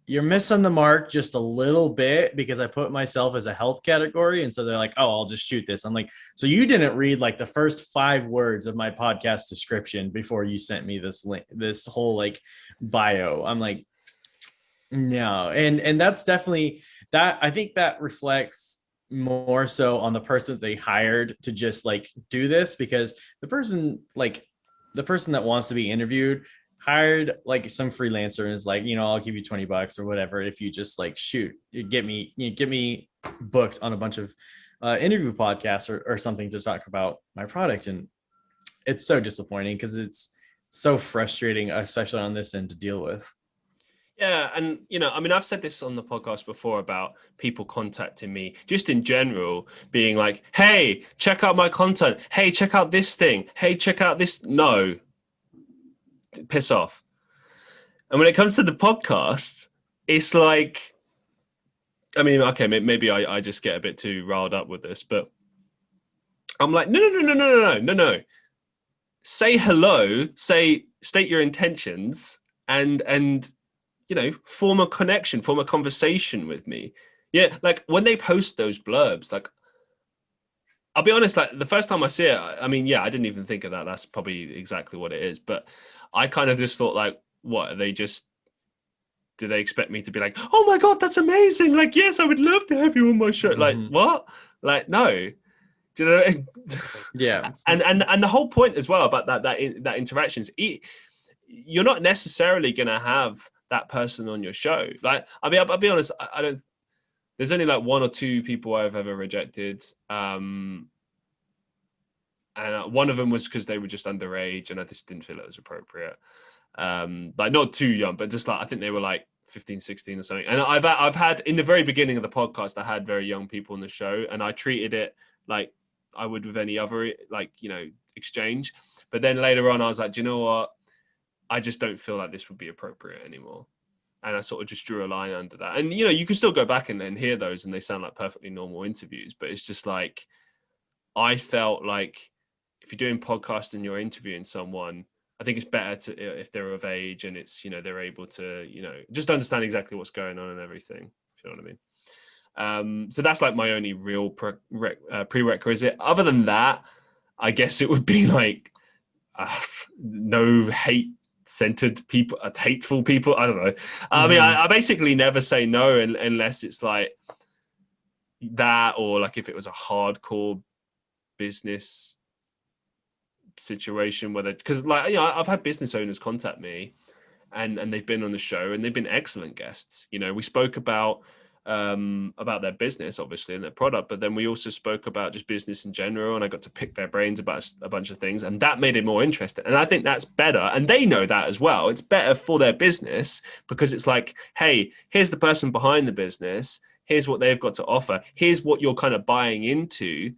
you're missing the mark just a little bit because I put myself as a health category. And so they're like, oh, I'll just shoot this. I'm like, so you didn't read like the first 5 words of my podcast description before you sent me this link, this whole like bio. I'm like, no. And that's definitely that. I think that reflects more so on the person they hired to just like do this, because the person that wants to be interviewed hired like some freelancer and is like, I'll give you $20 or whatever if you just like shoot, you get me booked on a bunch of interview podcasts or something to talk about my product. And it's so disappointing because it's so frustrating, especially on this end, to deal with. Yeah. And, I've said this on the podcast before about people contacting me just in general being like, hey, check out my content. Hey, check out this thing. Hey, check out this. No. Piss off. And when it comes to the podcast, it's like, okay, maybe I just get a bit too riled up with this, but I'm like, no. Say hello, state your intentions and form a connection, form a conversation with me. Yeah, like when they post those blurbs, like I'll be honest, like the first time I see it, I didn't even think of that. That's probably exactly what it is. But I kind of just thought like, what, do they expect me to be like, oh my God, that's amazing. Like, yes, I would love to have you on my show. Like, what? Like, no. Do you know? Yeah. And the whole point as well about that interactions, you're not necessarily going to have that person on your show. Like, I'll be honest, I don't, there's only like 1 or 2 people I've ever rejected. And one of them was because they were just underage, and I just didn't feel it was appropriate. Like not too young, but just like, I think they were like 15, 16 or something. And I've had, in the very beginning of the podcast, I had very young people on the show, and I treated it like I would with any other, like, you know, exchange. But then later on, I was like, do you know what? I just don't feel like this would be appropriate anymore. And I sort of just drew a line under that. And, you know, you can still go back and hear those, and they sound like perfectly normal interviews, but it's just like, I felt like if you're doing podcast and you're interviewing someone, I think it's better to, if they're of age and it's, you know, they're able to, you know, just understand exactly what's going on and everything, if you know what I mean. So that's like my only real prerequisite. Other than that, I guess it would be like no hate-centered people, hateful people. I don't know. I mean, I basically never say no unless it's like that, or like if it was a hardcore business situation where because, like, you know, I've had business owners contact me and they've been on the show and they've been excellent guests. You know, we spoke about their business, obviously, and their product, but then we also spoke about just business in general, and I got to pick their brains about a bunch of things, and that made it more interesting. And I think that's better, and they know that as well. It's better for their business because it's like, hey, here's the person behind the business, here's what they've got to offer, here's what you're kind of buying into.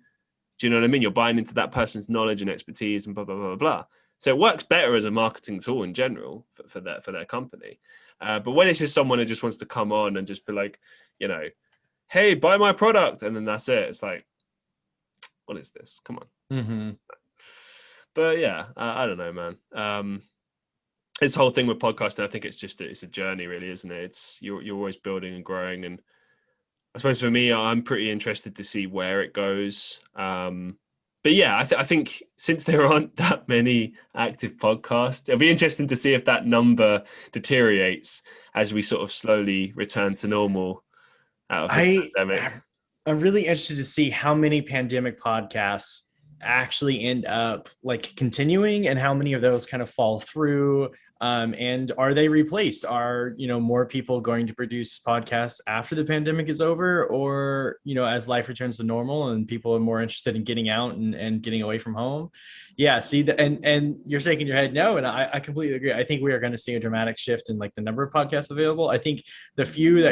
Do you know what I mean? You're buying into that person's knowledge and expertise and blah, blah, blah, blah. So it works better as a marketing tool in general for their company. But when it's just someone who just wants to come on and just be like, you know, hey, buy my product, and then that's it. It's like, what is this? Come on. But yeah, I don't know, man. This whole thing with podcasting, I think it's a journey, really, isn't it? It's you're always building and growing, and I suppose for me, I'm pretty interested to see where it goes. But yeah, I think since there aren't that many active podcasts, it'll be interesting to see if that number deteriorates as we sort of slowly return to normal out of the pandemic. I'm really interested to see how many pandemic podcasts actually end up like continuing, and how many of those kind of fall through. And are they replaced? Are, you know, more people going to produce podcasts after the pandemic is over, or, you know, as life returns to normal and people are more interested in getting out and getting away from home? Yeah. See, and you're shaking your head no. And I completely agree. I think we are going to see a dramatic shift in like the number of podcasts available. I think the few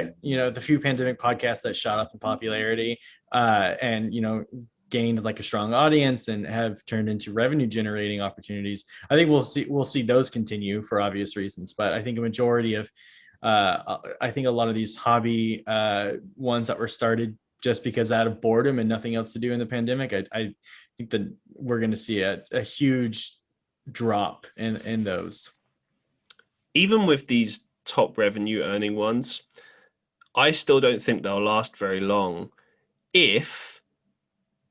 pandemic podcasts that shot up in popularity, and, you know, gained like a strong audience and have turned into revenue generating opportunities, I think we'll see those continue for obvious reasons. But I think a majority of I think a lot of these hobby ones that were started just because out of boredom and nothing else to do in the pandemic, I think that we're going to see a huge drop in those. Even with these top revenue earning ones, I still don't think they'll last very long if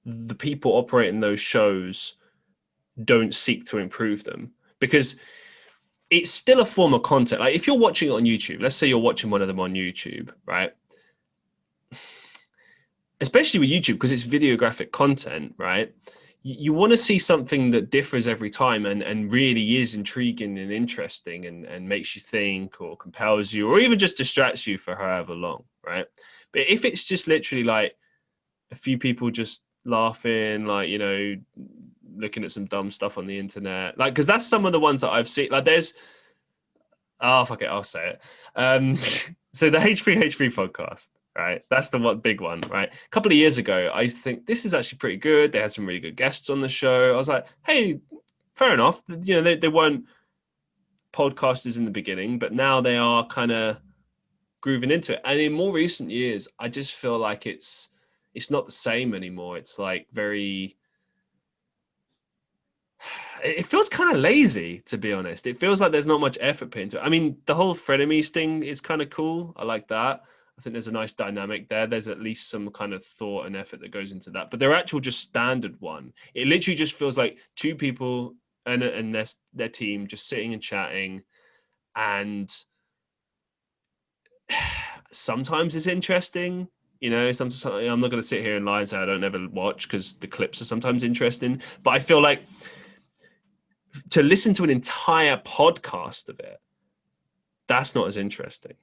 the people operating those shows don't seek to improve them, because it's still a form of content. Like if you're watching it on YouTube, let's say you're watching one of them on YouTube, right? Especially with YouTube, because it's videographic content, right? You want to see something that differs every time and really is intriguing and interesting and makes you think or compels you or even just distracts you for however long, right? But if it's just literally like a few people just laughing, like, you know, looking at some dumb stuff on the internet, like, because that's some of the ones that I've seen. Like there's, oh fuck it, I'll say it. So the H3H3 podcast, right? That's the big one, right? A couple of years ago, I used to think this is actually pretty good. They had some really good guests on the show. I was like, hey, fair enough. You know, they weren't podcasters in the beginning, but now they are kind of grooving into it. And in more recent years, I just feel like it's not the same anymore. It's like it feels kind of lazy, to be honest. It feels like there's not much effort put into it. I mean, the whole frenemies thing is kind of cool. I like that. I think there's a nice dynamic there. There's at least some kind of thought and effort that goes into that. But their actual just standard one, it literally just feels like two people and their team just sitting and chatting. And sometimes it's interesting. You know, sometimes I'm not going to sit here and lie and say I don't ever watch, because the clips are sometimes interesting. But I feel like to listen to an entire podcast of it, that's not as interesting,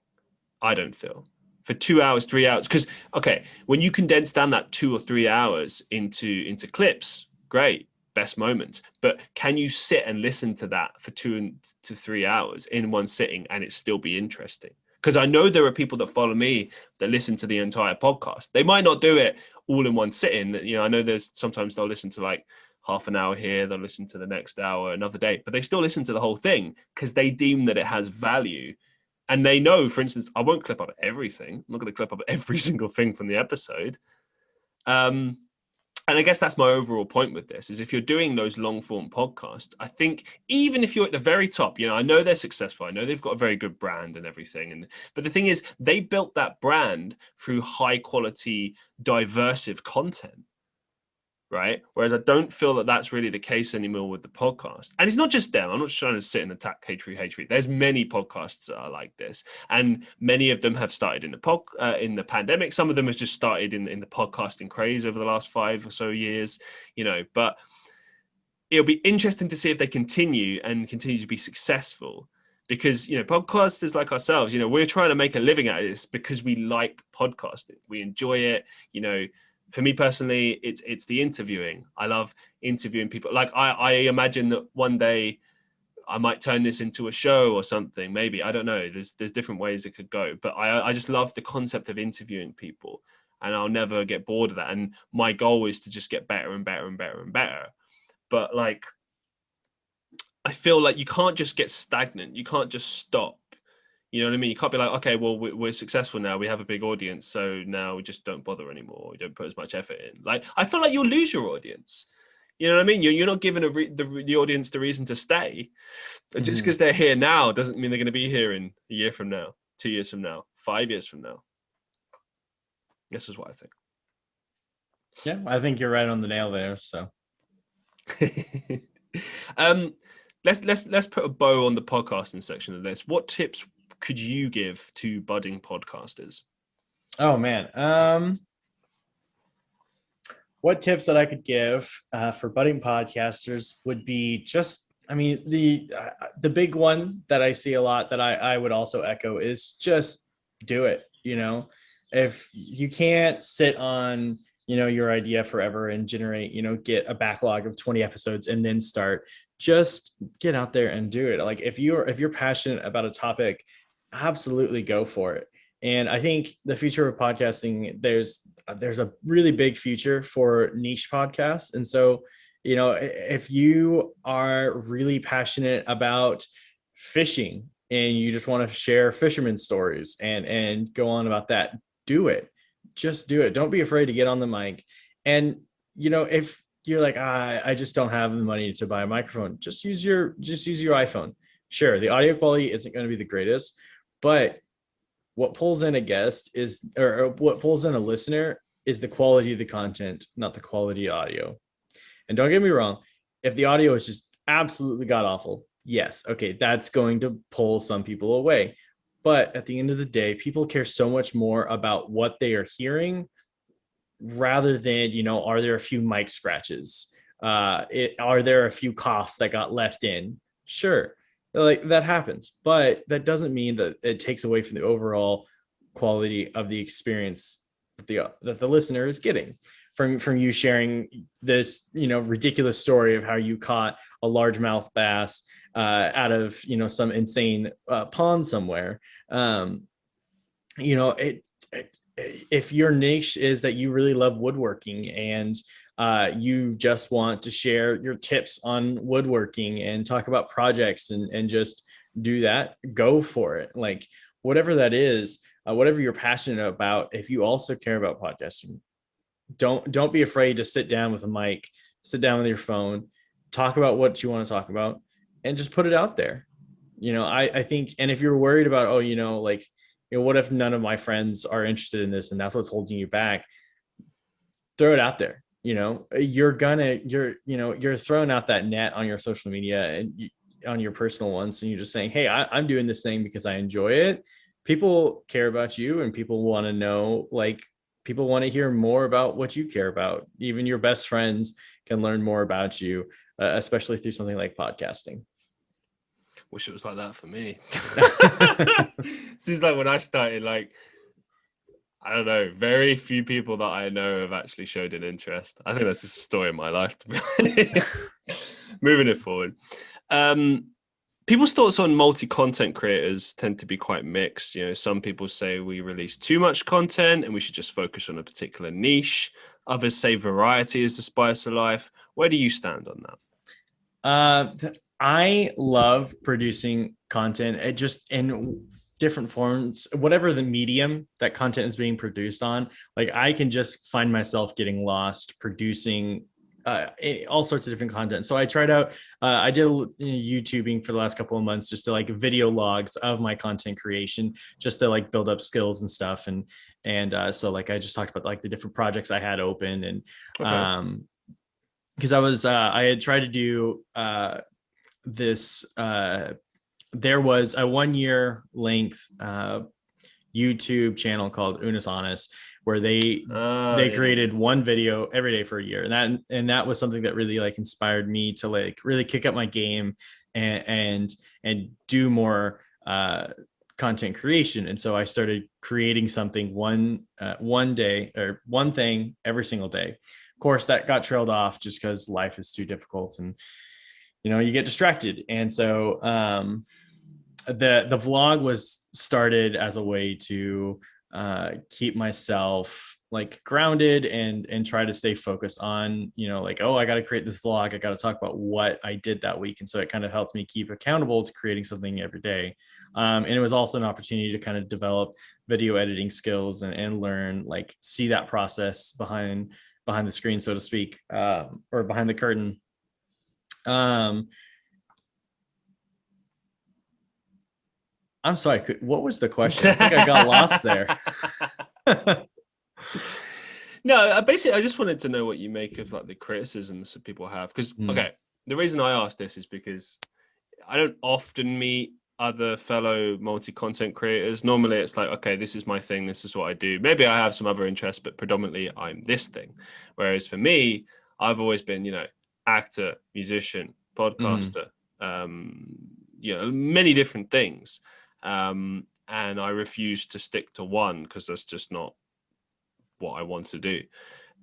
I don't feel. For 2 hours, 3 hours. Because, okay, when you condense down that 2 or 3 hours into clips, great, best moments. But can you sit and listen to that for 2 to 3 hours in one sitting and it still be interesting? Because I know there are people that follow me that listen to the entire podcast. They might not do it all in one sitting. You know, I know there's sometimes they'll listen to like half an hour here, they'll listen to the next hour another day, but they still listen to the whole thing because they deem that it has value. And they know, for instance, I won't clip up everything. I'm not going to clip up every single thing from the episode. And I guess that's my overall point with this, is if you're doing those long form podcasts, I think even if you're at the very top, you know, I know they're successful. I know they've got a very good brand and everything. But the thing is, they built that brand through high quality, diversive content. Right. Whereas I don't feel that that's really the case anymore with the podcast. And it's not just them. I'm not trying to sit and attack H3. There's many podcasts that are like this. And many of them have started in the pandemic. Some of them have just started in the podcasting craze over the last 5 or so years, you know, but it'll be interesting to see if they continue to be successful. Because, you know, podcasters like ourselves, you know, we're trying to make a living out of this because we like podcasting. We enjoy it, you know. For me personally, it's the interviewing. I love interviewing people. Like I imagine that one day I might turn this into a show or something. Maybe, I don't know. There's different ways it could go. But I just love the concept of interviewing people, and I'll never get bored of that. And my goal is to just get better and better and better and better. But like, I feel like you can't just get stagnant. You can't just stop. You know what I mean? You can't be like, okay, well, we're successful now. We have a big audience. So now we just don't bother anymore. We don't put as much effort in. Like, I feel like you'll lose your audience. You know what I mean? You're not giving the audience the reason to stay. Mm-hmm. Just because they're here now doesn't mean they're going to be here in a year from now, 2 years from now, 5 years from now. This is what I think. Yeah, I think you're right on the nail there. So, let's put a bow on the podcasting section of this. What tips could you give to budding podcasters? Oh man. What tips that I could give for budding podcasters would be just, I mean, the big one that I see a lot that I would also echo is just do it. You know, if you can't sit on, you know, your idea forever and generate, you know, get a backlog of 20 episodes and then start, just get out there and do it. Like if you're passionate about a topic, absolutely go for it. And I think the future of podcasting, there's a really big future for niche podcasts. And so, you know, if you are really passionate about fishing and you just want to share fisherman stories and go on about that, do it. Just do it. Don't be afraid to get on the mic. And, you know, if you're like, I just don't have the money to buy a microphone, just use your iPhone. Sure, the audio quality isn't going to be the greatest, but what pulls in a guest is, or what pulls in a listener is the quality of the content, not the quality of audio. And don't get me wrong, if the audio is just absolutely god awful, yes, okay, that's going to pull some people away. But at the end of the day, people care so much more about what they are hearing rather than, you know, are there a few mic scratches? Are there a few coughs that got left in? Sure, like that happens, but that doesn't mean that it takes away from the overall quality of the experience that the listener is getting from you sharing this, you know, ridiculous story of how you caught a largemouth bass out of, you know, some insane pond somewhere. You know, if your niche is that you really love woodworking and you just want to share your tips on woodworking and talk about projects and just do that, go for it. Like whatever that is, whatever you're passionate about, if you also care about podcasting, don't be afraid to sit down with a mic, sit down with your phone, talk about what you want to talk about and just put it out there. You know, I think, and if you're worried about, oh, you know, like, you know, what if none of my friends are interested in this and that's what's holding you back? Throw it out there. You know, you're throwing out that net on your social media and on your personal ones. And you're just saying, hey, I'm doing this thing because I enjoy it. People care about you and people want to know, like, people want to hear more about what you care about. Even your best friends can learn more about you, especially through something like podcasting. Wish it was like that for me. Seems like when I started, like, I don't know. Very few people that I know have actually showed an interest. I think that's just a story of my life, to be honest. Moving it forward. People's thoughts on multi-content creators tend to be quite mixed. You know, some people say we release too much content and we should just focus on a particular niche. Others say variety is the spice of life. Where do you stand on that? I love producing content. It just in different forms, whatever the medium that content is being produced on. Like I can just find myself getting lost producing all sorts of different content. So I tried out, I did YouTubing for the last couple of months, just to like video logs of my content creation, just to like build up skills and stuff. And so like I just talked about like the different projects I had open, and Okay. because I had tried to do this. There was a 1 year length YouTube channel called Unis Honest, where they created one video every day for a year, and that was something that really like inspired me to like really kick up my game and do more content creation. And so I started creating something one day or one thing every single day. Of course, that got trailed off just because life is too difficult and you get distracted. And so the vlog was started as a way to keep myself like grounded and try to stay focused on like, oh, I got to create this vlog, I got to talk about what I did that week. And so it kind of helped me keep accountable to creating something every day. And it was also an opportunity to kind of develop video editing skills and learn, like, see that process behind the screen, so to speak, or behind the curtain. I'm sorry, what was the question? I think I got lost there. No, basically, I just wanted to know what you make of like the criticisms that people have. Because, okay, the reason I asked this is because I don't often meet other fellow multi-content creators. Normally, it's like, okay, this is my thing. This is what I do. Maybe I have some other interests, but predominantly I'm this thing. Whereas for me, I've always been, actor, musician, podcaster, many different things. And I refuse to stick to one because that's just not what I want to do.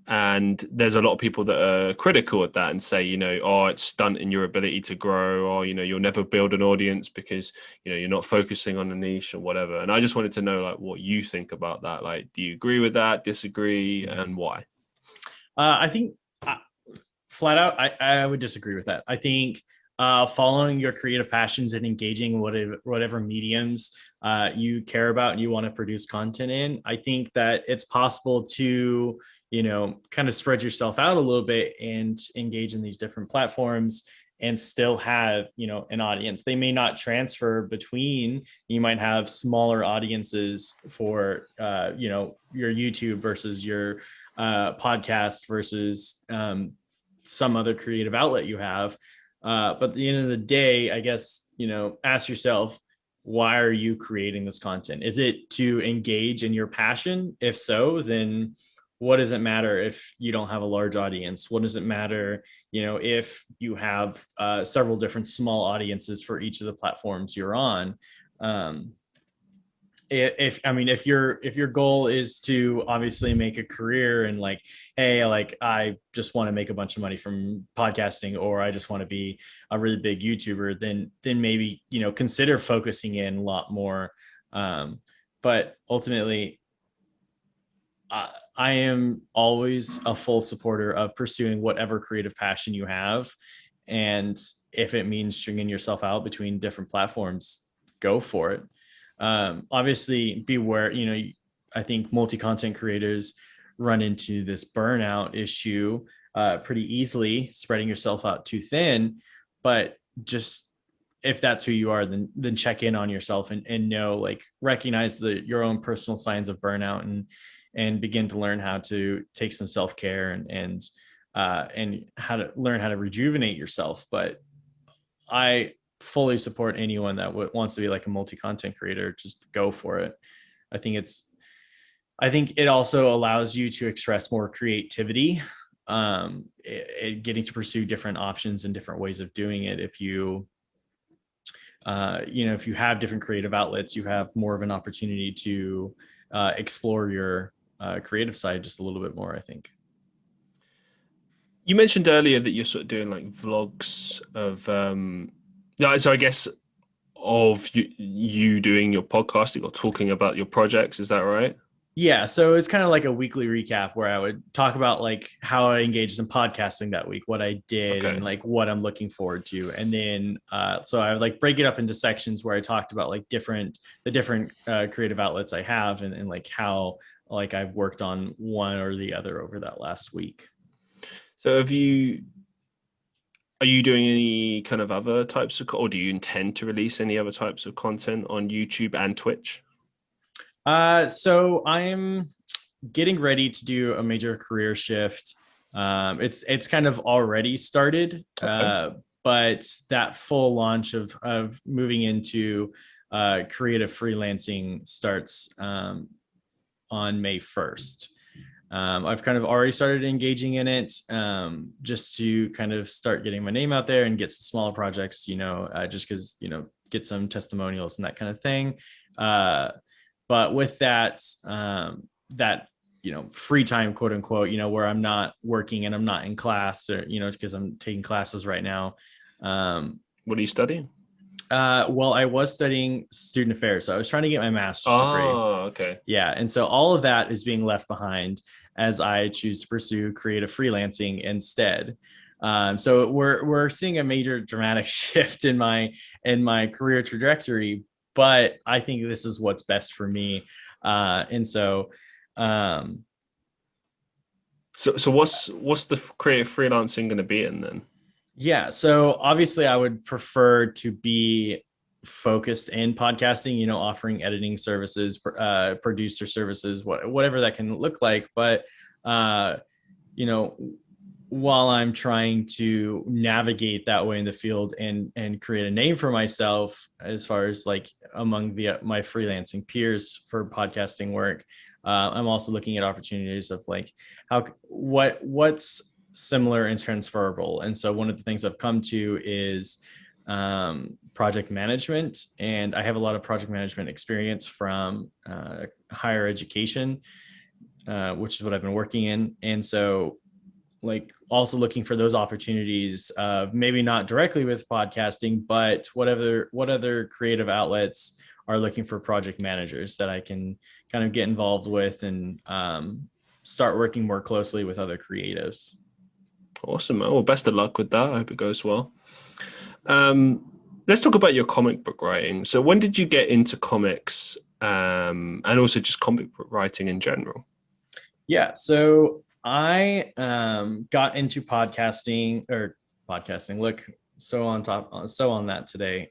And there's a lot of people that are critical at that and say, oh, it's stunting your ability to grow, or, you'll never build an audience because, you're not focusing on a niche or whatever. And I just wanted to know, like, what you think about that. Like, do you agree with that, disagree, and why? I think flat out, I would disagree with that. I think following your creative passions and engaging whatever mediums you care about and you want to produce content in, I think that it's possible to kind of spread yourself out a little bit and engage in these different platforms and still have an audience. They may not transfer between. You might have smaller audiences for your YouTube versus your podcast versus some other creative outlet you have. But at the end of the day, I guess, ask yourself, why are you creating this content? Is it to engage in your passion? If so, then what does it matter if you don't have a large audience? What does it matter, if you have several different small audiences for each of the platforms you're on? If your goal is to obviously make a career and like, hey, like I just want to make a bunch of money from podcasting, or I just want to be a really big YouTuber, then maybe consider focusing in a lot more. But ultimately, I am always a full supporter of pursuing whatever creative passion you have, and if it means stringing yourself out between different platforms, go for it. Obviously beware, I think multi-content creators run into this burnout issue pretty easily, spreading yourself out too thin. But just, if that's who you are, then check in on yourself and know, like, recognize your own personal signs of burnout and begin to learn how to take some self-care and how to learn how to rejuvenate yourself. But I fully support anyone that wants to be like a multi-content creator. Just go for it. I think it also allows you to express more creativity, getting to pursue different options and different ways of doing it. If you have different creative outlets, you have more of an opportunity to explore your creative side just a little bit more, I think. You mentioned earlier that you're sort of doing like vlogs of, yeah, so I guess of you doing your podcasting or talking about your projects. Is that right? Yeah, so it's kind of like a weekly recap where I would talk about like how I engaged in podcasting that week, what I did, Okay. and like what I'm looking forward to. And then so I would like break it up into sections where I talked about like the different creative outlets I have, and like how like I've worked on one or the other over that last week. So are you doing any kind of other types of, or do you intend to release any other types of content on YouTube and Twitch? So I'm getting ready to do a major career shift. It's kind of already started, Okay. but that full launch of moving into creative freelancing starts on May 1st. I've kind of already started engaging in it, just to kind of start getting my name out there and get some smaller projects, just because, get some testimonials and that kind of thing. But with that, that, free time, quote unquote, where I'm not working and I'm not in class, or, because I'm taking classes right now. What are you studying? Well, I was studying student affairs, so I was trying to get my master's degree. Oh, okay. Yeah, and so all of that is being left behind as I choose to pursue creative freelancing instead. So we're seeing a major dramatic shift in my career trajectory, but I think this is what's best for me. And so, So what's the creative freelancing going to be in then? yeah, so obviously I would prefer to be focused in podcasting, offering editing services, producer services, whatever that can look like. But, you know, while I'm trying to navigate that way in the field and create a name for myself as far as like among my freelancing peers for podcasting work, I'm also looking at opportunities of like what's similar and transferable. And so one of the things I've come to is project management, and I have a lot of project management experience from higher education, which is what I've been working in. And so like also looking for those opportunities, maybe not directly with podcasting, but what other creative outlets are looking for project managers that I can kind of get involved with and start working more closely with other creatives. Awesome, man. Well, best of luck with that. I hope it goes well. Let's talk about your comic book writing. So when did you get into comics, and also just comic book writing in general? Yeah, so I got into podcasting. Look, so on that today.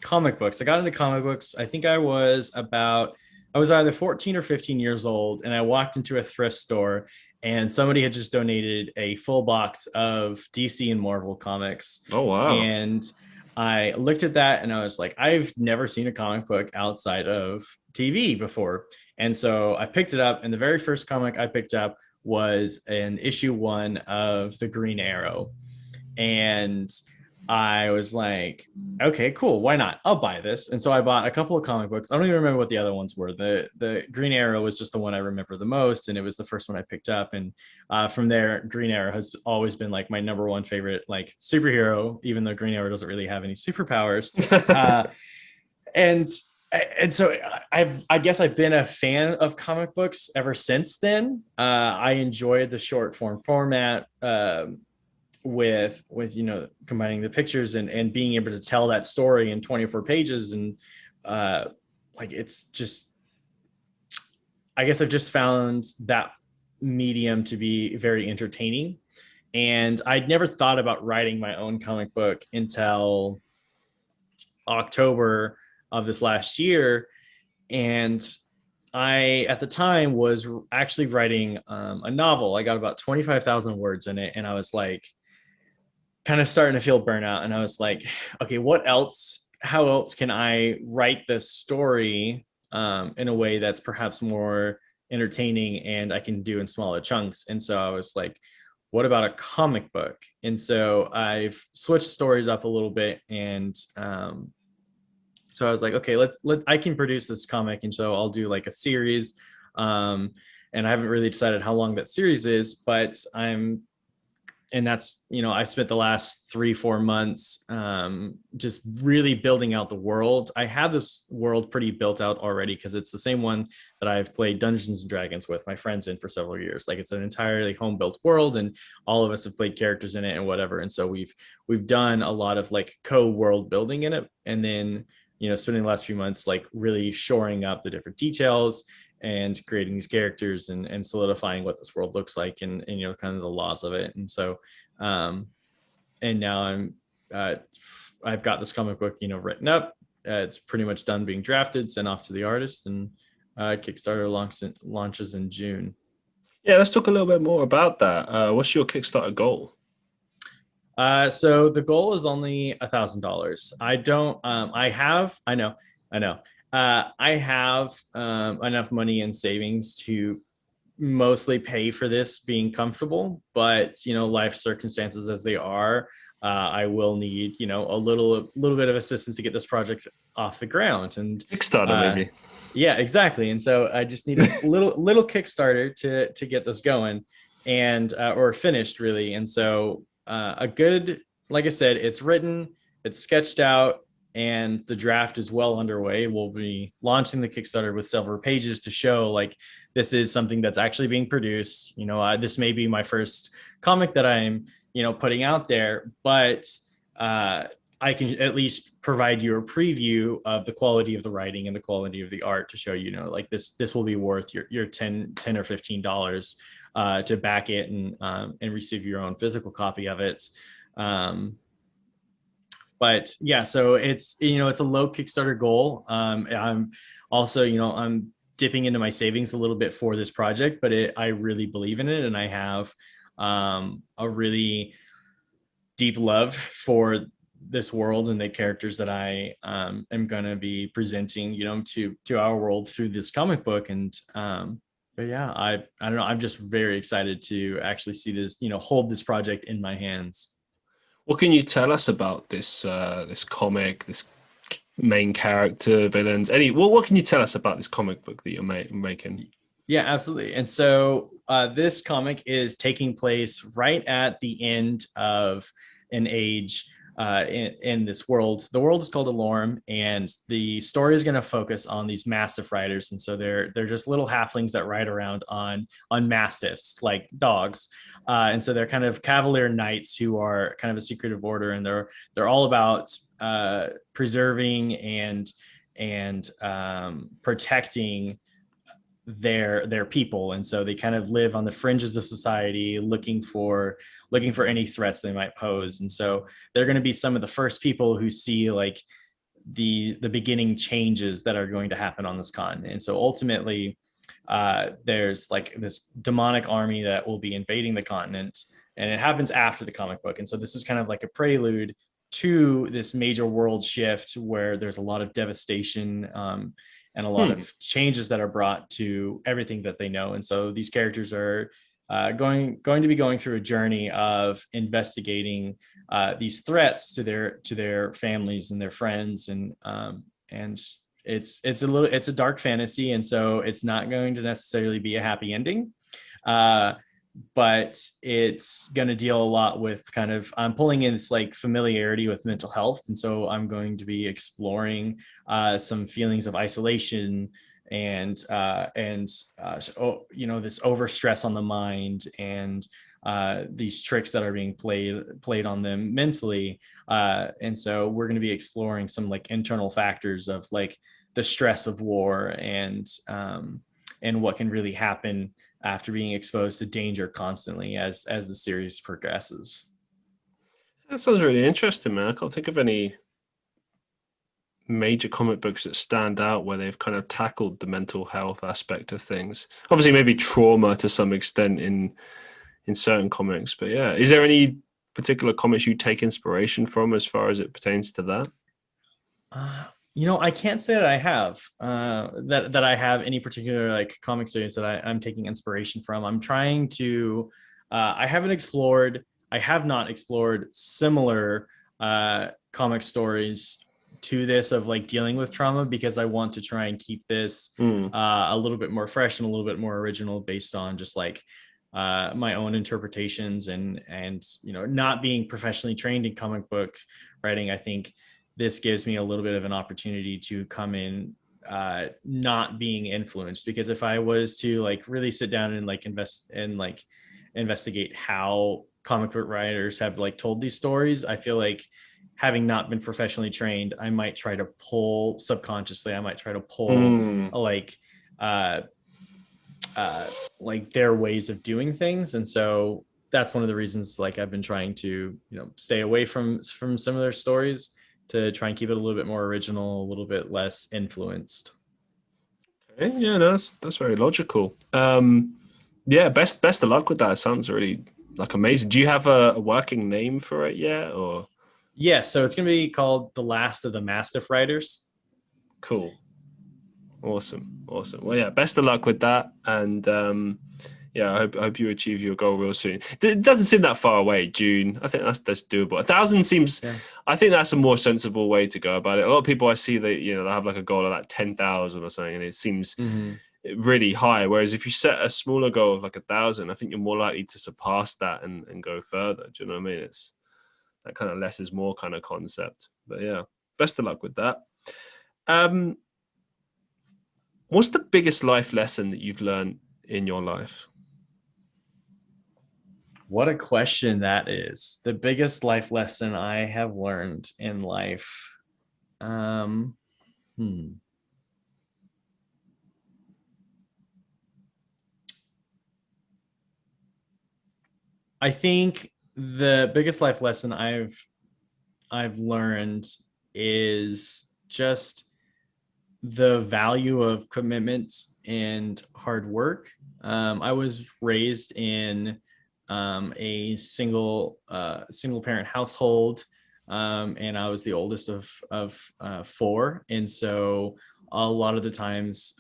Comic books. I got into comic books. I think I was either 14 or 15 years old, and I walked into a thrift store and somebody had just donated a full box of DC and Marvel comics. Oh, wow. And I looked at that and I was like, I've never seen a comic book outside of TV before. And so I picked it up, and the very first comic I picked up was an issue 1 of the Green Arrow. And I was like, okay, cool. Why not? I'll buy this. And so I bought a couple of comic books. I don't even remember what the other ones were. The Green Arrow was just the one I remember the most, and it was the first one I picked up. And from there, Green Arrow has always been like my number one favorite like superhero, even though Green Arrow doesn't really have any superpowers. And so I guess I've been a fan of comic books ever since then. I enjoyed the short form format, with combining the pictures and being able to tell that story in 24 pages. And like it's just, I guess I've just found that medium to be very entertaining. And I'd never thought about writing my own comic book until October of this last year. And I, at the time, was actually writing a novel. I got about 25,000 words in it. And I was like, kind of starting to feel burnout. And I was like, okay, how else can I write this story in a way that's perhaps more entertaining and I can do in smaller chunks? And so I was like, what about a comic book? And so I've switched stories up a little bit and So I was like, okay, I can produce this comic. And so I'll do like a series. And I haven't really decided how long that series is, but and that's, I spent the last 3-4 months just really building out the world. I had this world pretty built out already because it's the same one that I've played Dungeons and Dragons with my friends in for several years. Like, it's an entirely home built world, and all of us have played characters in it and whatever. And so we've done a lot of like co-world building in it, and then spending the last few months like really shoring up the different details and creating these characters and solidifying what this world looks like, and kind of the laws of it. And so and now I've got this comic book written up. It's pretty much done being drafted, sent off to the artist, and Kickstarter launches in June. Yeah, let's talk a little bit more about that. What's your Kickstarter goal? So the goal is only $1,000. I have enough money in savings to mostly pay for this being comfortable, but life circumstances as they are, I will need a little bit of assistance to get this project off the ground. And Kickstarter, maybe. Yeah, exactly. And so I just need a little Kickstarter to get this going, and or finished really. And so like I said, it's written, it's sketched out, and the draft is well underway. We'll be launching the Kickstarter with several pages to show like this is something that's actually being produced. This may be my first comic that I'm putting out there, but I can at least provide you a preview of the quality of the writing and the quality of the art to show like this will be worth your $10 or $15 to back it and receive your own physical copy of it. But yeah, so it's it's a low Kickstarter goal. I'm also I'm dipping into my savings a little bit for this project, but I really believe in it, and I have a really deep love for this world and the characters that I am going to be presenting to our world through this comic book. And but yeah, I don't know, I'm just very excited to actually see this hold this project in my hands. What can you tell us about this this comic, this main character, villains? What can you tell us about this comic book that you're making? Yeah, absolutely. And so this comic is taking place right at the end of an age in this world. The world is called Alorm, and the story is going to focus on these mastiff riders. And so they're just little halflings that ride around on mastiffs, like dogs. And so they're kind of cavalier knights who are kind of a secretive order, and they're all about preserving and protecting their people. And so they kind of live on the fringes of society, looking for any threats they might pose. And so they're going to be some of the first people who see like the beginning changes that are going to happen on this continent. And so ultimately there's like this demonic army that will be invading the continent, and it happens after the comic book. And so this is kind of like a prelude to this major world shift where there's a lot of devastation and a lot of changes that are brought to everything that they know. And so these characters are going to be going through a journey of investigating these threats to their families and their friends, and it's a dark fantasy, and so it's not going to necessarily be a happy ending, but it's going to deal a lot with kind of, I'm pulling in this like familiarity with mental health, and so I'm going to be exploring some feelings of isolation and this overstress on the mind, and these tricks that are being played on them mentally. And so we're going to be exploring some like internal factors of like the stress of war and what can really happen after being exposed to danger constantly as the series progresses. That sounds really interesting, man. I can't think of any major comic books that stand out where they've kind of tackled the mental health aspect of things. Obviously, maybe trauma to some extent in certain comics, but yeah. Is there any particular comics you take inspiration from as far as it pertains to that? I can't say that I have that I have any particular like comic series that I'm taking inspiration from. I'm trying to I have not explored similar comic stories to this of like dealing with trauma, because I want to try and keep this a little bit more fresh and a little bit more original based on just like my own interpretations and not being professionally trained in comic book writing. I think this gives me a little bit of an opportunity to come in not being influenced, because if I was to like really sit down and like investigate how comic book writers have like told these stories, I feel like, having not been professionally trained, I might try to pull subconsciously, I might try to pull like their ways of doing things. And so that's one of the reasons like I've been trying to, stay away from similar stories, to try and keep it a little bit more original, a little bit less influenced. Okay, yeah, no, that's very logical. Yeah, best of luck with that. It sounds really like amazing. Do you have a working name for it yet, or? Yeah, so it's going to be called The Last of the Mastiff Riders. Cool. Awesome. Well, yeah, best of luck with that. And yeah, I hope you achieve your goal real soon. It doesn't seem that far away, June. I think that's doable. 1,000 seems, yeah. I think that's a more sensible way to go about it. A lot of people I see that, they have like a goal of like 10,000 or something, and it seems really high. Whereas if you set a smaller goal of like 1,000, I think you're more likely to surpass that and go further. Do you know what I mean? It's that kind of less is more kind of concept. But yeah, best of luck with that. What's the biggest life lesson that you've learned in your life? What a question that is. The biggest life lesson I have learned in life. I think the biggest life lesson I've learned is just the value of commitment and hard work. I was raised in a single parent household, and I was the oldest of four, and so a lot of the times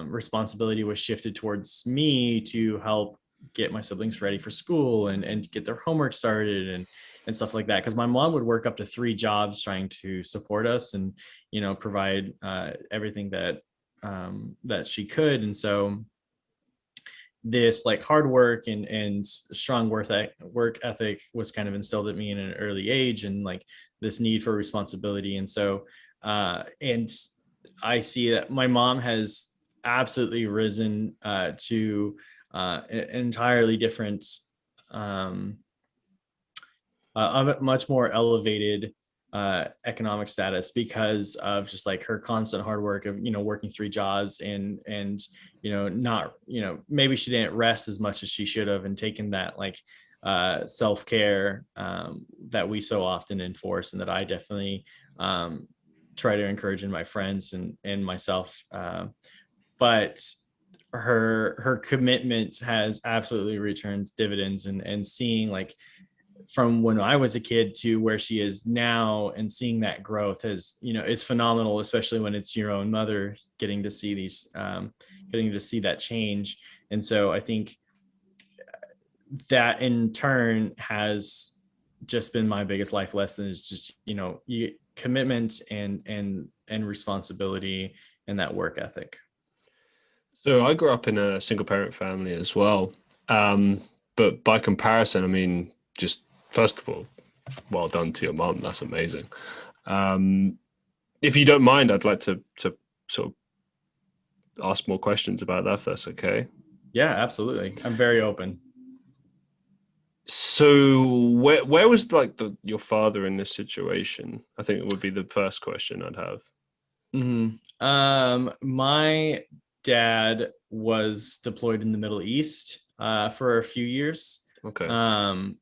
responsibility was shifted towards me to help get my siblings ready for school and get their homework started and stuff like that, because my mom would work up to 3 jobs trying to support us and provide everything that she could. And so this like hard work and strong work ethic was kind of instilled at me in an early age, and like this need for responsibility. And so and I see that my mom has absolutely risen to an entirely different a much more elevated economic status, because of just like her constant hard work of working 3 jobs and not maybe she didn't rest as much as she should have, and taken that like self-care that we so often enforce, and that I definitely try to encourage in my friends and myself, but her commitment has absolutely returned dividends, and seeing like from when I was a kid to where she is now, and seeing that growth is phenomenal, especially when it's your own mother getting to see that change. And so I think that in turn has just been my biggest life lesson, is just commitment and responsibility and that work ethic. So I grew up in a single parent family as well, but by comparison, I mean, just first of all, well done to your mom. That's amazing. If you don't mind, I'd like to sort of ask more questions about that, if that's okay. Yeah, absolutely. I'm very open. So where was like your father in this situation? I think it would be the first question I'd have. My dad was deployed in the Middle East for a few years. Okay. And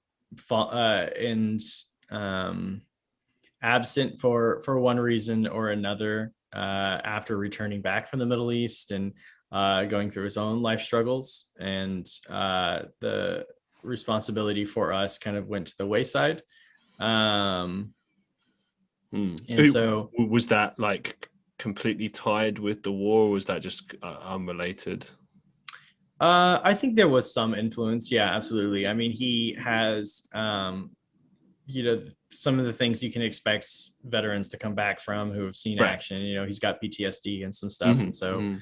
absent for one reason or another after returning back from the Middle East, and going through his own life struggles, and the responsibility for us kind of went to the wayside. And so was that like completely tied with the war, or was that just unrelated? I think there was some influence. Yeah, absolutely. I mean, he has some of the things you can expect veterans to come back from who have seen Right. action. He's got PTSD and some stuff. And so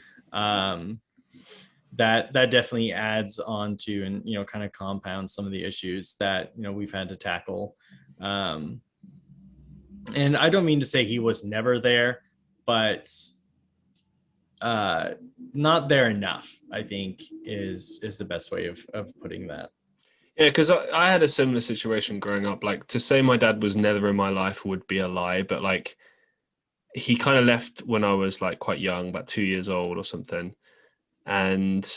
that definitely adds on to, and, kind of compounds some of the issues that, we've had to tackle. And I don't mean to say he was never there, but not there enough, I think is the best way of putting that. Yeah, because I had a similar situation growing up. Like, to say my dad was never in my life would be a lie, but like, he kind of left when I was like quite young, about 2 years old or something. And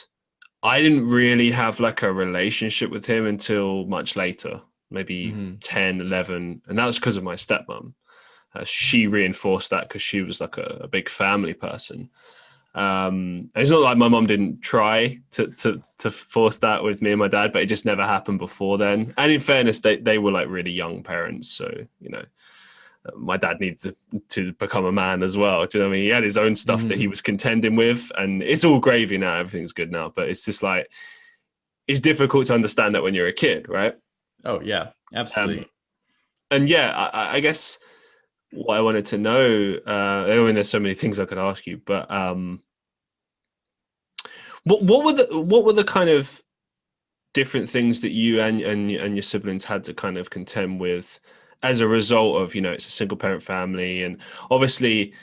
I didn't really have like a relationship with him until much later, maybe 10, 11. And that was because of my stepmom. She reinforced that because she was like a big family person. And it's not like my mom didn't try to force that with me and my dad, but it just never happened before then. And in fairness, they were like really young parents. So, my dad needed to become a man as well. Do you know what I mean? He had his own stuff that he was contending with, and it's all gravy now. Everything's good now, but it's just like, it's difficult to understand that when you're a kid, right? Oh yeah, absolutely. And yeah, I guess what I wanted to know, I mean, there's so many things I could ask you, but what were the kind of different things that you and your siblings had to kind of contend with as a result of, it's a single parent family, and obviously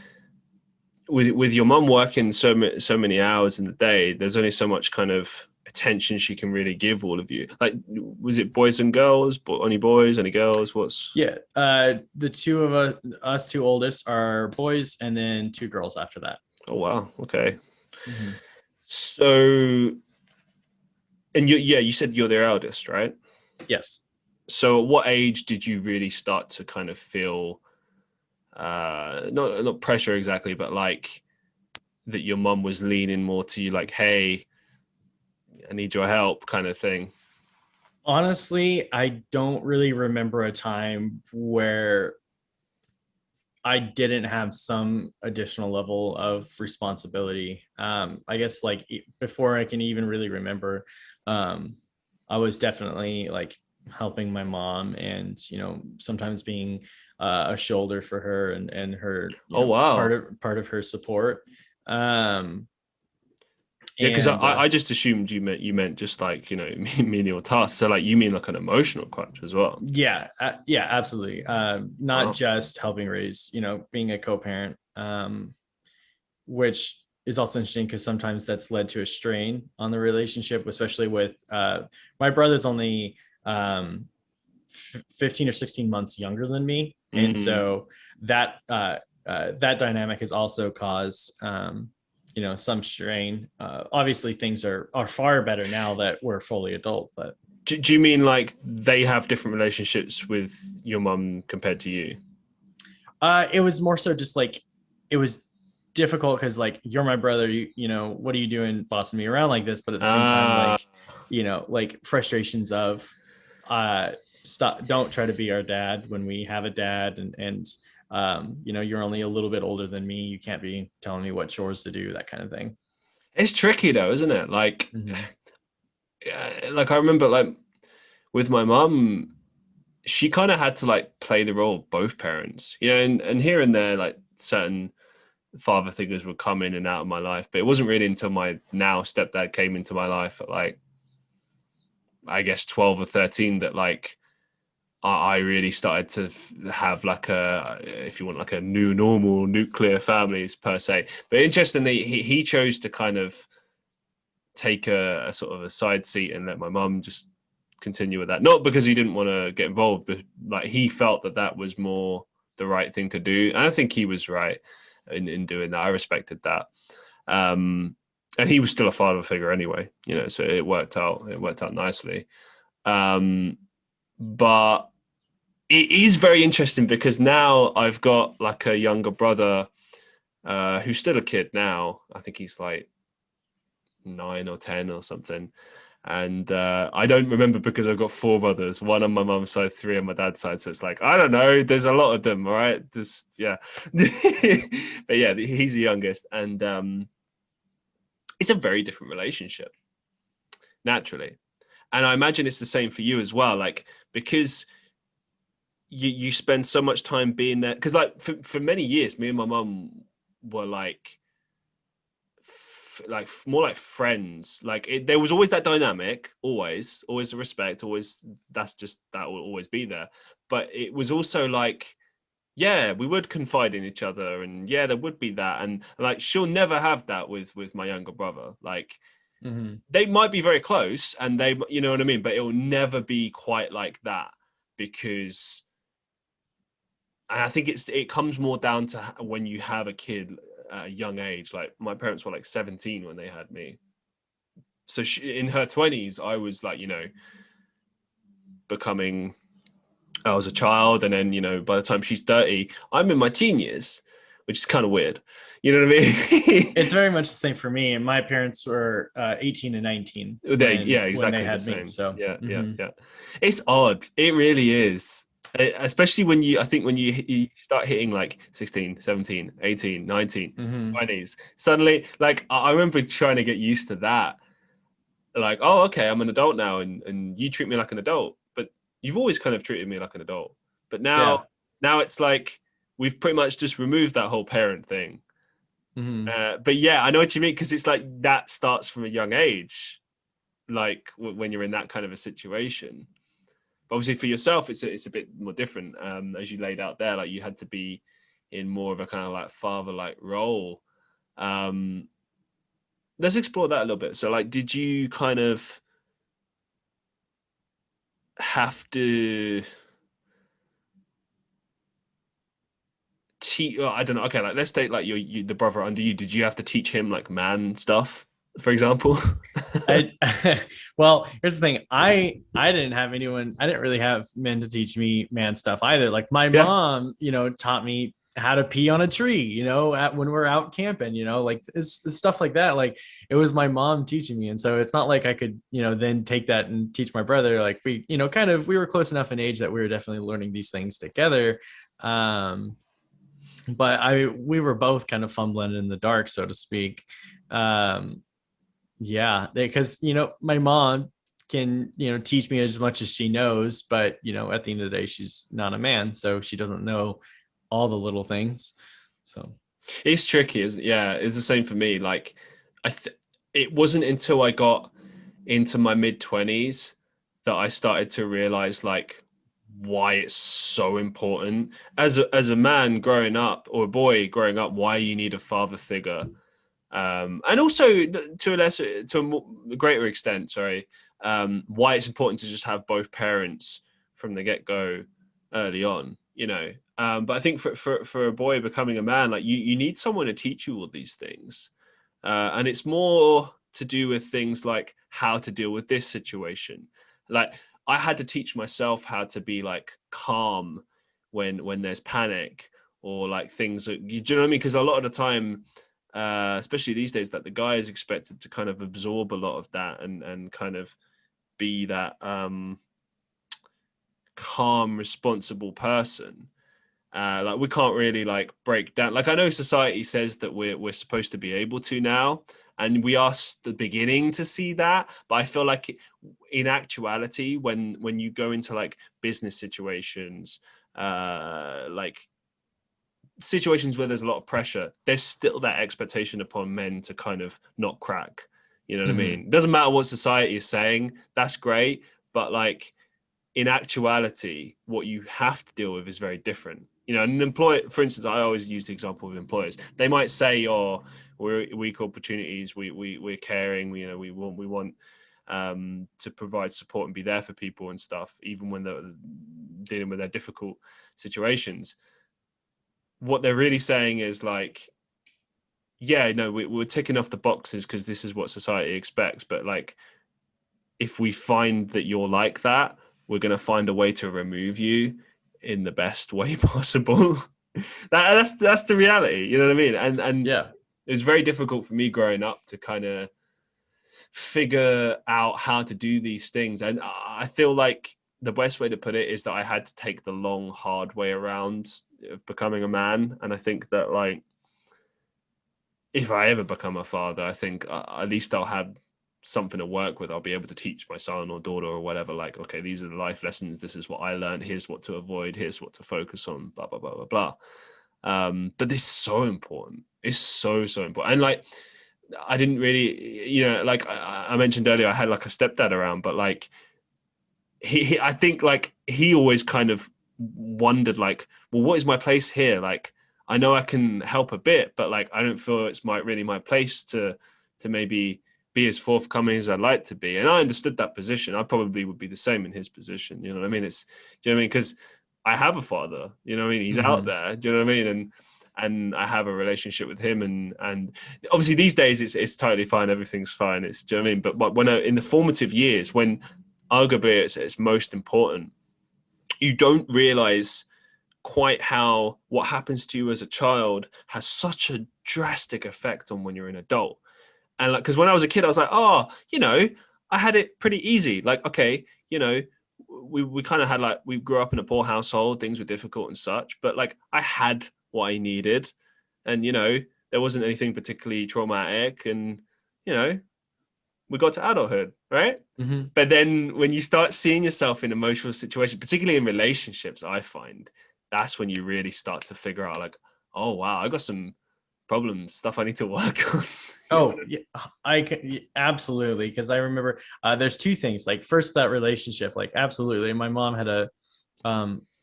with your mum working so many hours in the day, there's only so much kind of attention she can really give all of you. Like, was it boys and girls, only boys, any girls? Yeah, the two of us two oldest are boys, and then 2 girls after that. Oh wow, okay. So, and you said you're their eldest, right? Yes. So at what age did you really start to kind of feel not pressure exactly, but like that your mum was leaning more to you, like, hey, I need your help, kind of thing? Honestly, I don't really remember a time where I didn't have some additional level of responsibility. I guess like before I can even really remember, I was definitely like helping my mom, and sometimes being a shoulder for her and her wow, part of her support. Yeah, because I just assumed you meant just like menial tasks. So like you mean like an emotional crunch as well? Yeah, absolutely. Not Wow. just helping raise, being a co-parent, which is also interesting because sometimes that's led to a strain on the relationship, especially with my brother's only 15 or 16 months younger than me, and so that dynamic has also caused some strain. Obviously things are far better now that we're fully adult, but do you mean like they have different relationships with your mum compared to you? It was more so just like, it was difficult because like, you're my brother, what are you doing bossing me around like this? But at the same time, like, like frustrations of stop, don't try to be our dad when we have a dad, and you're only a little bit older than me, you can't be telling me what chores to do, that kind of thing. It's tricky though, isn't it? Like, like I remember like with my mum, she kind of had to like play the role of both parents, and here and there, like certain father figures would come in and out of my life, but it wasn't really until my now stepdad came into my life at like, I guess 12 or 13 that like I really started to have like if you want, like a new normal nuclear families per se. But interestingly, he chose to kind of take a sort of a side seat and let my mum just continue with that. Not because he didn't want to get involved, but like he felt that was more the right thing to do. And I think he was right in doing that. I respected that. And he was still a father figure anyway, so it worked out nicely. But it is very interesting because now I've got like a younger brother who's still a kid now. I think he's like 9 or 10 or something. And I don't remember because I've got 4 brothers, 1 on my mum's side, 3 on my dad's side. So it's like, I don't know, there's a lot of them, all right? Just, yeah. But yeah, he's the youngest. And it's a very different relationship, naturally. And I imagine it's the same for you as well. Like, because you spend so much time being there, because like for many years me and my mum were like more like friends. Like there was always that dynamic, always the respect, always, that will always be there. But it was also like, yeah, we would confide in each other, and yeah, there would be that. And like, she'll never have that with my younger brother. Like, they might be very close, and they, you know what I mean, but it will never be quite like that, because I think it comes more down to when you have a kid at a young age. Like, my parents were like 17 when they had me, so she, in her 20s, I was like, you know, becoming, I was a child, and then, you know, by the time she's 30, I'm in my teen years, which is kind of weird. You know what I mean? It's very much the same for me. And my parents were 18 and 19 Yeah, when they exactly the had me. same. So Yeah. It's odd. It really is. Especially when I think when you start hitting like 16, 17, 18, 19, 20s, suddenly, like, I remember trying to get used to that. Like, oh, okay, I'm an adult now, and you treat me like an adult, but you've always kind of treated me like an adult. But yeah. now it's like we've pretty much just removed that whole parent thing. But yeah, I know what you mean, because it's like that starts from a young age, like when you're in that kind of a situation. But obviously for yourself, it's a bit more different, as you laid out there. Like, you had to be in more of a kind of like father-like role. Let's explore that a little bit. So, like, did you kind of have to teach? I don't know. Okay, like, let's take like the brother under you. Did you have to teach him like man stuff, for example? I well, here's the thing. I didn't have anyone. I didn't really have men to teach me man stuff either. Like, my Yeah. mom, taught me how to pee on a tree. When we're out camping. Like it's stuff like that. Like, it was my mom teaching me, and so it's not like I could then take that and teach my brother. Like, we we were close enough in age that we were definitely learning these things together. But we were both kind of fumbling in the dark, so to speak. Yeah, because my mom can teach me as much as she knows, but at the end of the day, she's not a man, so she doesn't know all the little things. So it's tricky, isn't it? Yeah, it's the same for me. Like, it wasn't until I got into my mid-20s that I started to realize, like, why it's so important as a man growing up, or a boy growing up, why you need a father figure. And also to a greater extent, sorry, why it's important to just have both parents from the get-go early on, but I think for a boy becoming a man, like, you need someone to teach you all these things, and it's more to do with things like how to deal with this situation. Like, I had to teach myself how to be like calm when there's panic, or like things that, do you know what I mean? Because a lot of the time, especially these days, that the guy is expected to kind of absorb a lot of that, and kind of be that calm, responsible person. Like, we can't really like break down. Like, I know society says that we're supposed to be able to now, and we are beginning to see that. But I feel like in actuality, when you go into like business situations, like situations where there's a lot of pressure, there's still that expectation upon men to kind of not crack. You know what I mean? It doesn't matter what society is saying. That's great, but like, in actuality, what you have to deal with is very different. An employer, for instance, I always use the example of employers. They might say, "Oh, we're equal opportunities. We're caring. We want to provide support and be there for people and stuff, even when they're dealing with their difficult situations." What they're really saying is like, yeah, no, we're ticking off the boxes because this is what society expects. But like, if we find that you're like that, we're going to find a way to remove you in the best way possible. that's the reality. You know what I mean? And yeah, it was very difficult for me growing up to kind of figure out how to do these things. And I feel like the best way to put it is that I had to take the long, hard way around of becoming a man. And I think that, like, if I ever become a father, I think at least I'll have something to work with. I'll be able to teach my son or daughter or whatever, like, okay, these are the life lessons. This is what I learned. Here's what to avoid. Here's what to focus on, blah, blah, blah, blah, blah. But it's so important. It's so, so important. And like, I didn't really, like I mentioned earlier, I had like a stepdad around, but like I think like he always kind of wondered like, well, what is my place here? Like, I know I can help a bit, but like, I don't feel it's really my place to maybe be as forthcoming as I'd like to be. And I understood that position. I probably would be the same in his position. You know what I mean? Do you know what I mean? Because I have a father, you know what I mean? He's out there. Do you know what I mean? And I have a relationship with him, and obviously these days it's totally fine. Everything's fine. Do you know what I mean? But when in the formative years, when arguably it's most important, you don't realize quite how what happens to you as a child has such a drastic effect on when you're an adult. And like, because when I was a kid, I was like, oh, I had it pretty easy. Like, okay, we kind of had like, we grew up in a poor household, things were difficult and such, but like I had what I needed, and there wasn't anything particularly traumatic, and we got to adulthood, right? But then when you start seeing yourself in emotional situations, particularly in relationships, I find that's when you really start to figure out like, oh wow, I got some problems, stuff I need to work on. Oh, yeah, I can absolutely, because I remember there's two things. Like, first, that relationship, like, absolutely. My mom had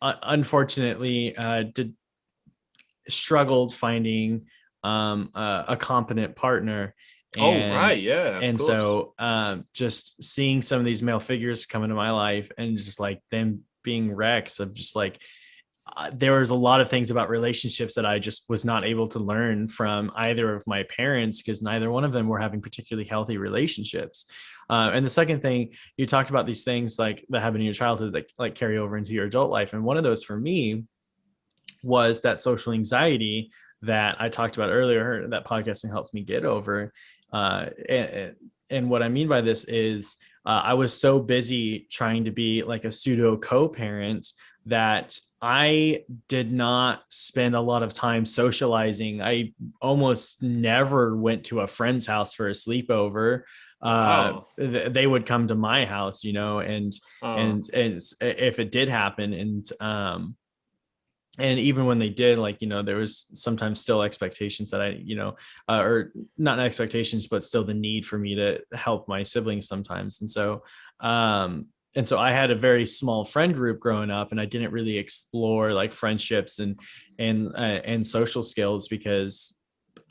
unfortunately struggled finding a competent partner. Oh, right, yeah, of and course. So just seeing some of these male figures come into my life and just like them being wrecks of just like, there was a lot of things about relationships that I just was not able to learn from either of my parents, because neither one of them were having particularly healthy relationships. And the second thing, you talked about these things like that happen in your childhood that like carry over into your adult life. And one of those for me was that social anxiety that I talked about earlier, that podcasting helps me get over. And what I mean by this is I was so busy trying to be like a pseudo co-parent that I did not spend a lot of time socializing. I almost never went to a friend's house for a sleepover. Wow. They would come to my house, and if it did happen, and even when they did, like, there was sometimes still expectations that I, or not expectations, but still the need for me to help my siblings sometimes. And so I had a very small friend group growing up, and I didn't really explore like friendships and social skills, because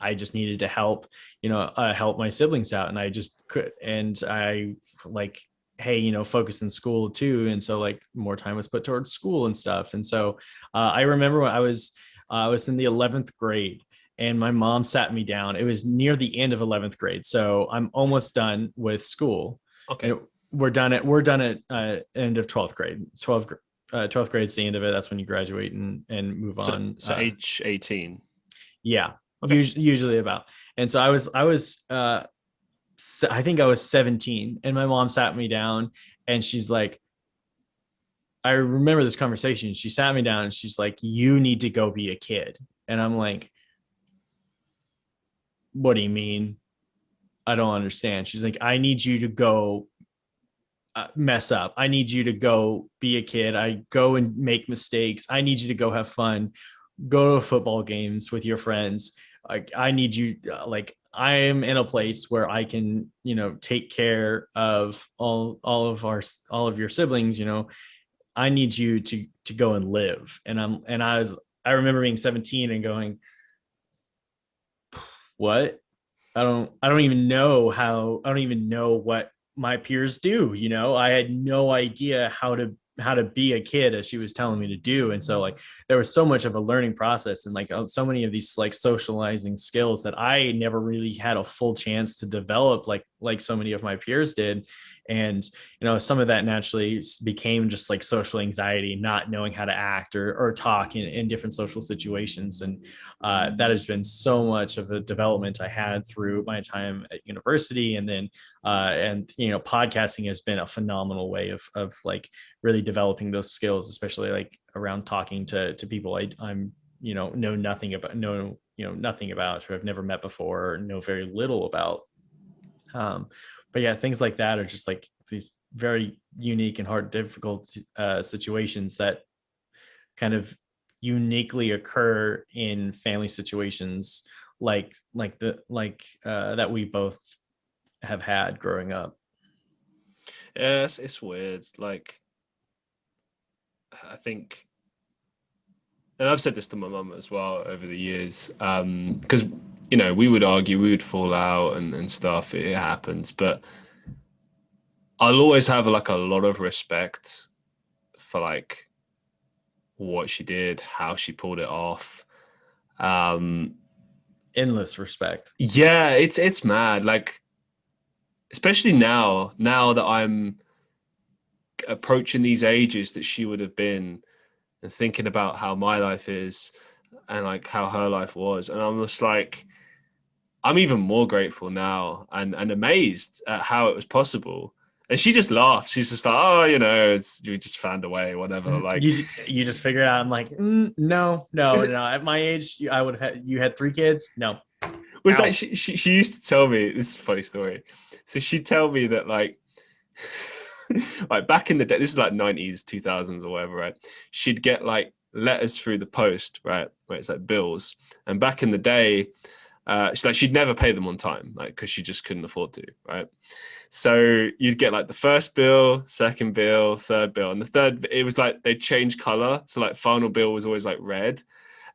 I just needed to help my siblings out. And I just could, and I like, hey, focus in school too. And so like more time was put towards school and stuff. And so I remember when I was in the 11th grade, and my mom sat me down. It was near the end of 11th grade. So I'm almost done with school. Okay. And we're done at end of 12th grade. 12th grade is the end of it. That's when you graduate and move on. So age 18. Yeah. Okay. Usually about. And so I think I was 17, and my mom sat me down, and she's like, I remember this conversation. She sat me down and she's like, you need to go be a kid. And I'm like, what do you mean? I don't understand. She's like, I need you to go mess up. I need you to go be a kid. I go and make mistakes. I need you to go have fun, go to football games with your friends. I need you, like, I am in a place where I can, take care of all of your siblings. I need you to go and live. And I remember being 17 and going, what? I don't even know what my peers do. I had no idea how to be a kid, as she was telling me to do. And so like there was so much of a learning process, and like so many of these like socializing skills that I never really had a full chance to develop like so many of my peers did. And some of that naturally became just like social anxiety, not knowing how to act or talk in different social situations. And that has been so much of a development I had through my time at university. And then podcasting has been a phenomenal way of like really developing those skills, especially like around talking to people I'm know nothing about, nothing about, or have never met before, or know very little about. but yeah, things like that are just like these very unique and hard, difficult situations that kind of uniquely occur in family situations that we both have had growing up. Yes, it's weird. Like, I think, and I've said this to my mum as well over the years, because we would argue, we would fall out and stuff. It happens, but I'll always have like a lot of respect for like what she did, how she pulled it off. Endless respect. Yeah, it's mad. Like, especially now that I'm approaching these ages that she would have been, and thinking about how my life is and like how her life was, and I'm just like, I'm even more grateful now and amazed at how it was possible. And she just laughs. She's just like, oh, we just found a way, whatever. Like, you just figured out. I'm like, no. At my age, I would have you had 3 kids. No. It was like she used to tell me, this is a funny story. So she'd tell me that like like back in the day, this is like 90s, 2000s or whatever, right? She'd get like letters through the post, right? Where it's like bills. And back in the day, she'd never pay them on time, like, because she just couldn't afford to, right? So you'd get like the first bill, second bill, third bill, and the third, it was like they changed color. So like final bill was always like red.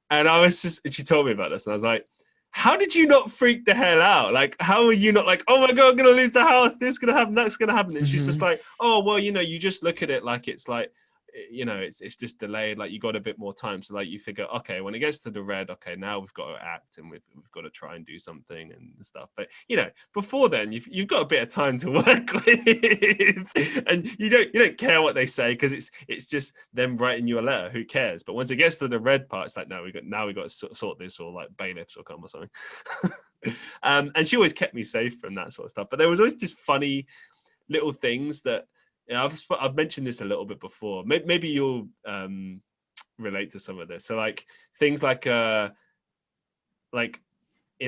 And she told me about this, and I was like, how did you not freak the hell out? Like, how are you not like, oh my God, I'm going to lose the house. This is going to happen. That's going to happen. And she's just like, oh, well, you just look at it like it's like, it's just delayed. Like, you got a bit more time. So like you figure, okay, when it gets to the red, okay, now we've got to act and we've got to try and do something and stuff. But before then, you've got a bit of time to work with, and you don't care what they say, because it's just them writing you a letter. Who cares? But once it gets to the red part, it's like, no, we got to sort this, or like bailiffs will come or something. And she always kept me safe from that sort of stuff. But there was always just funny little things that, I've mentioned this a little bit before. Maybe you'll relate to some of this. So like things like in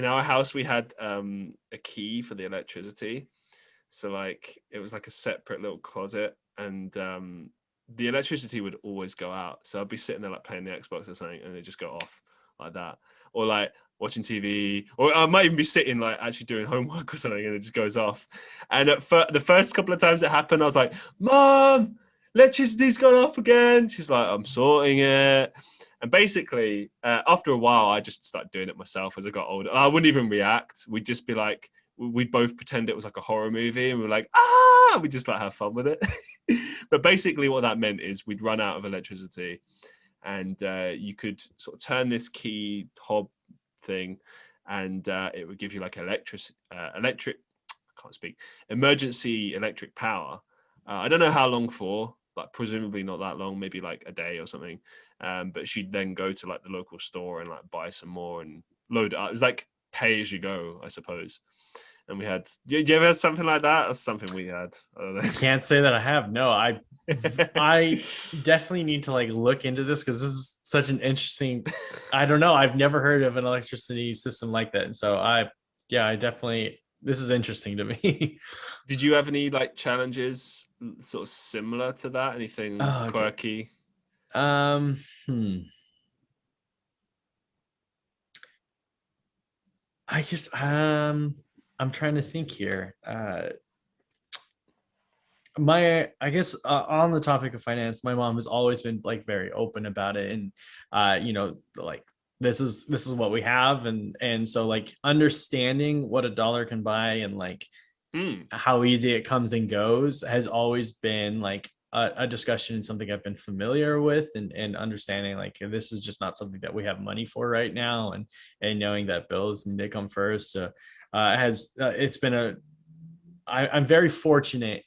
our house we had a key for the electricity. So like it was like a separate little closet, and the electricity would always go out. So I'd be sitting there like playing the Xbox or something, and it'd just go off like that. Or like watching TV, or I might even be sitting like actually doing homework or something, and it just goes off. And the first couple of times it happened, I was like, Mom, electricity's gone off again. She's like, I'm sorting it. And basically, after a while, I just started doing it myself as I got older. I wouldn't even react. We'd just be like, we'd both pretend it was like a horror movie, and we're like, we just like have fun with it. But basically what that meant is we'd run out of electricity, and you could sort of turn this key hob thing, and it would give you like emergency electric power. I don't know how long for, like presumably not that long, maybe like a day or something. But she'd then go to like the local store and like buy some more and load it up. It was like pay as you go, I suppose. And we had, do you ever have something like that? That's something we had. I don't know. I can't say that I have. No, I definitely need to like look into this, because this is such an interesting, I don't know. I've never heard of an electricity system like that. And so I definitely, this is interesting to me. Did you have any like challenges sort of similar to that? Anything quirky? I guess I'm trying to think here. I guess on the topic of finance, my mom has always been like very open about it, and like this is what we have, and so like understanding what a dollar can buy and like how easy it comes and goes has always been like a discussion, and something I've been familiar with, and understanding like this is just not something that we have money for right now, and knowing that bills need to come first. So it's been I'm very fortunate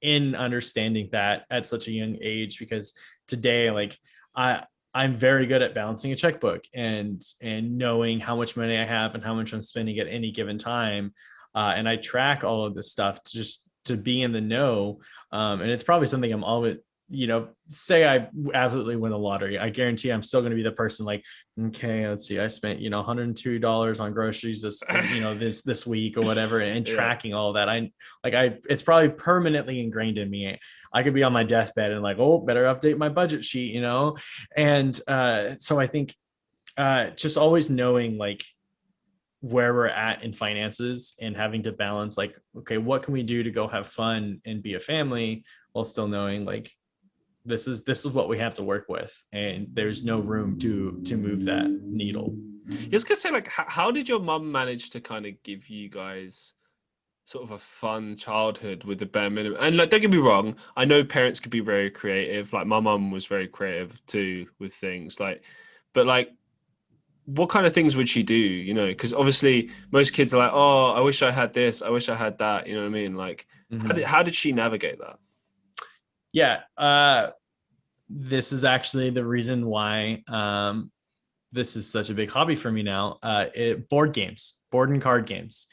in understanding that at such a young age, because today like I'm very good at balancing a checkbook and knowing how much money I have and how much I'm spending at any given time, and I track all of this stuff just to be in the know, and it's probably something I'm say I absolutely win the lottery, I guarantee I'm still going to be the person like, okay, let's see, I spent, $102 on groceries this week or whatever, and Yeah. tracking all that. It's probably permanently ingrained in me. I could be on my deathbed and like, oh, better update my budget sheet, And so I think just always knowing like where we're at in finances and having to balance like, okay, what can we do to go have fun and be a family while still knowing like this is what we have to work with, and there's no room to move that needle. I was gonna say, like, how did your mum manage to kind of give you guys sort of a fun childhood with the bare minimum? And like, don't get me wrong, I know parents could be very creative. Like my mum was very creative too with things like, but like, what kind of things would she do? Because obviously most kids are like, oh, I wish I had this, I wish I had that. You know what I mean? Like, how did she navigate that? Yeah. This is actually the reason why this is such a big hobby for me now. Board and card games.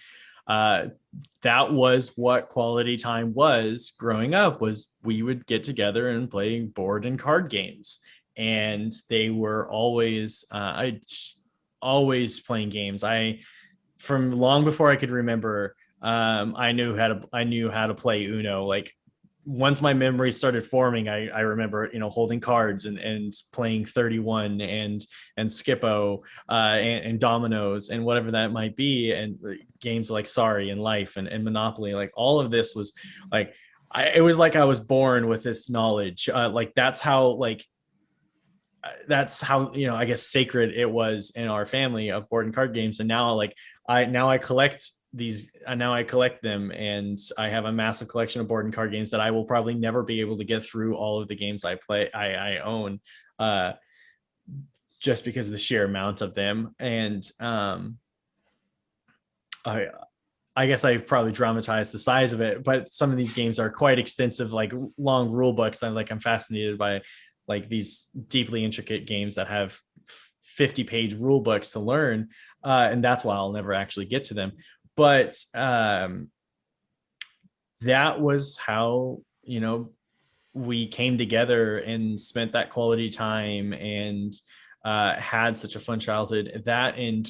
That was what quality time was growing up, was we would get together and play board and card games. And they were always playing games. From long before I could remember, I knew how to play Uno. Like once my memory started forming, I remember, holding cards and playing 31 and Skippo and dominoes and whatever that might be. And games like Sorry and Life and Monopoly, like all of this was like, it was like I was born with this knowledge. Like that's how I guess sacred it was in our family of board and card games. And now I collect them, and I have a massive collection of board and card games that I will probably never be able to get through all of the games I own, just because of the sheer amount of them. And I guess I've probably dramatized the size of it, but some of these games are quite extensive, like long rule books. I'm fascinated by like these deeply intricate games that have 50-page rule books to learn. And that's why I'll never actually get to them. But that was how, we came together and spent that quality time and had such a fun childhood. That, and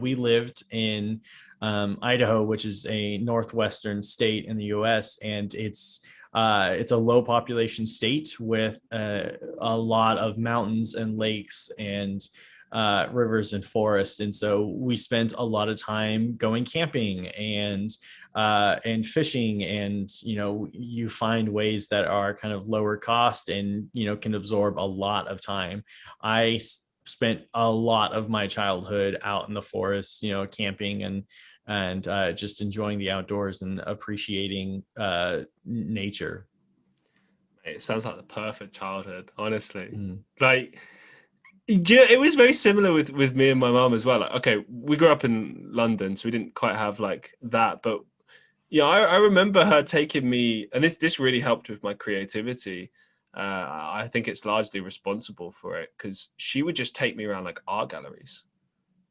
we lived in Idaho, which is a northwestern state in the US, and it's a low population state with a lot of mountains and lakes and rivers and forests. And so we spent a lot of time going camping and fishing, and you find ways that are kind of lower cost and can absorb a lot of time. I spent a lot of my childhood out in the forest, camping and just enjoying the outdoors and appreciating nature. It sounds like the perfect childhood, honestly. Like, it was very similar with me and my mom as well. Like, okay, we grew up in London, so we didn't quite have like that, but I remember her taking me, and this really helped with my creativity. I think it's largely responsible for it, because she would just take me around like art galleries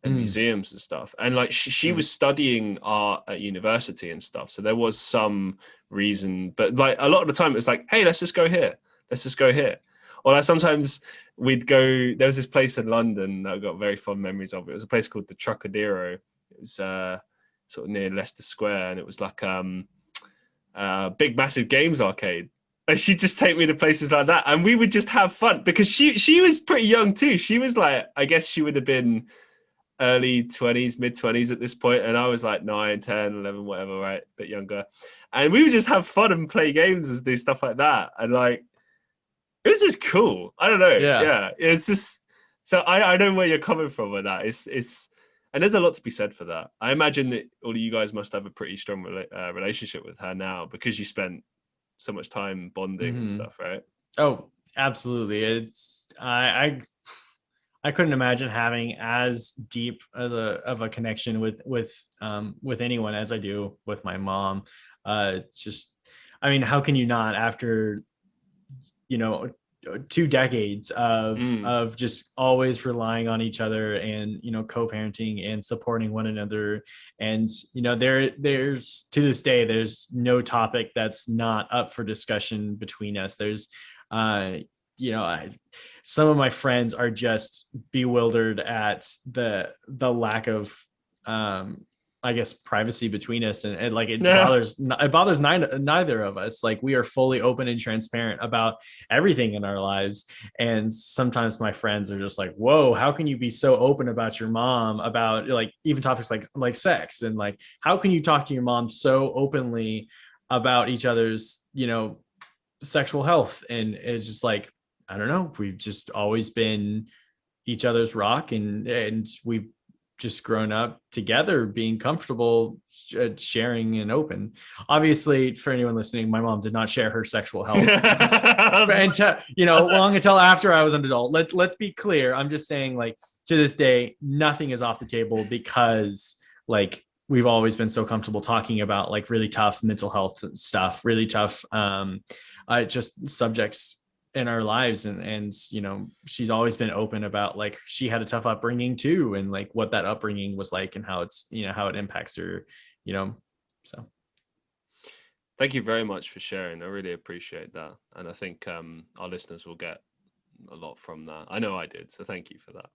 and museums and stuff. And like she was studying art at university and stuff. So there was some reason, but like a lot of the time it was like, hey, let's just go here. Let's just go here. Or like sometimes we'd go, there was this place in London that I got very fond memories of. It was a place called the Trocadero. It was sort of near Leicester Square. And it was like big, massive games arcade. And she'd just take me to places like that. And we would just have fun, because she was pretty young too. She was like, I guess she would have been early 20s, mid 20s at this point, and I was like 9, 10, 11, whatever, right, a bit younger. And we would just have fun and play games and do stuff like that, and like it was just cool. I don't know. Yeah, it's just, so I know where you're coming from with that. It's and there's a lot to be said for that. I imagine that all of you guys must have a pretty strong relationship with her now, because you spent so much time bonding and stuff, right? Oh, absolutely. It's I couldn't imagine having as deep of a connection with anyone as I do with my mom. It's just, I mean, how can you not, after 2 decades of just always relying on each other and co-parenting and supporting one another. And there's to this day, there's no topic that's not up for discussion between us. There's Some of my friends are just bewildered at the lack of, I guess, privacy between us, and like it bothers neither of us. Like, we are fully open and transparent about everything in our lives, and sometimes my friends are just like, "Whoa, how can you be so open about your mom, about like even topics like sex, and like how can you talk to your mom so openly about each other's sexual health?" And it's just like, I don't know, we've just always been each other's rock, and we've just grown up together, being comfortable, sharing and open. Obviously, for anyone listening, my mom did not share her sexual health long until after I was an adult. Let's be clear. I'm just saying, like, to this day, nothing is off the table, because like we've always been so comfortable talking about like really tough mental health stuff, really tough just subjects in our lives, and she's always been open about like she had a tough upbringing too, and like what that upbringing was like, and how it's how it impacts her, so thank you very much for sharing. I really appreciate that, and I think our listeners will get a lot from that. I know I did, so thank you for that.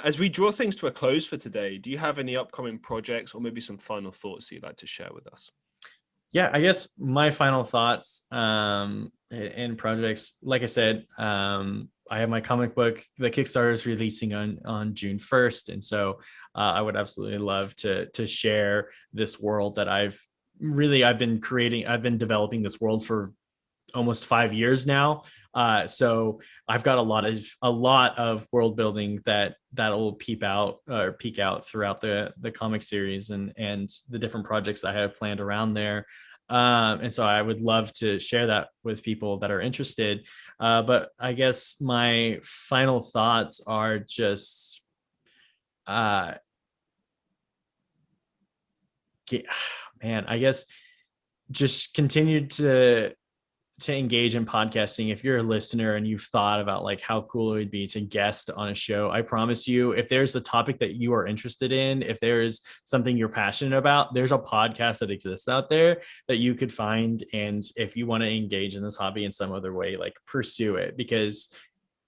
As we draw things to a close for today, do you have any upcoming projects or maybe some final thoughts you'd like to share with us? Yeah, I guess my final thoughts and projects, like I said, I have my comic book. The Kickstarter is releasing on June 1st. And so I would absolutely love to share this world that I've been creating. I've been developing this world for almost 5 years now. So I've got a lot of world building that will peek out throughout the comic series and the different projects I have planned around there. And so I would love to share that with people that are interested. But I guess my final thoughts are just, I guess just continue to engage in podcasting. If you're a listener and you've thought about like how cool it would be to guest on a show, I promise you, if there's a topic that you are interested in, if there is something you're passionate about, there's a podcast that exists out there that you could find. And if you want to engage in this hobby in some other way, like, pursue it, because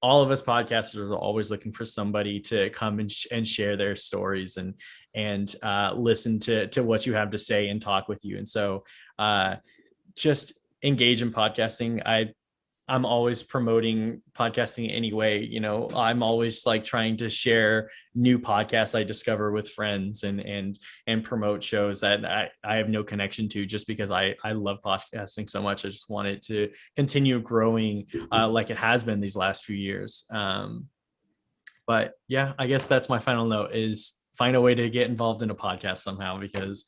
all of us podcasters are always looking for somebody to come and share their stories and listen to what you have to say and talk with you. And so just engage in podcasting. I'm always promoting podcasting anyway. I'm always like trying to share new podcasts I discover with friends and promote shows that I have no connection to, just because I love podcasting so much. I just want it to continue growing like it has been these last few years. But yeah, I guess that's my final note, is find a way to get involved in a podcast somehow, because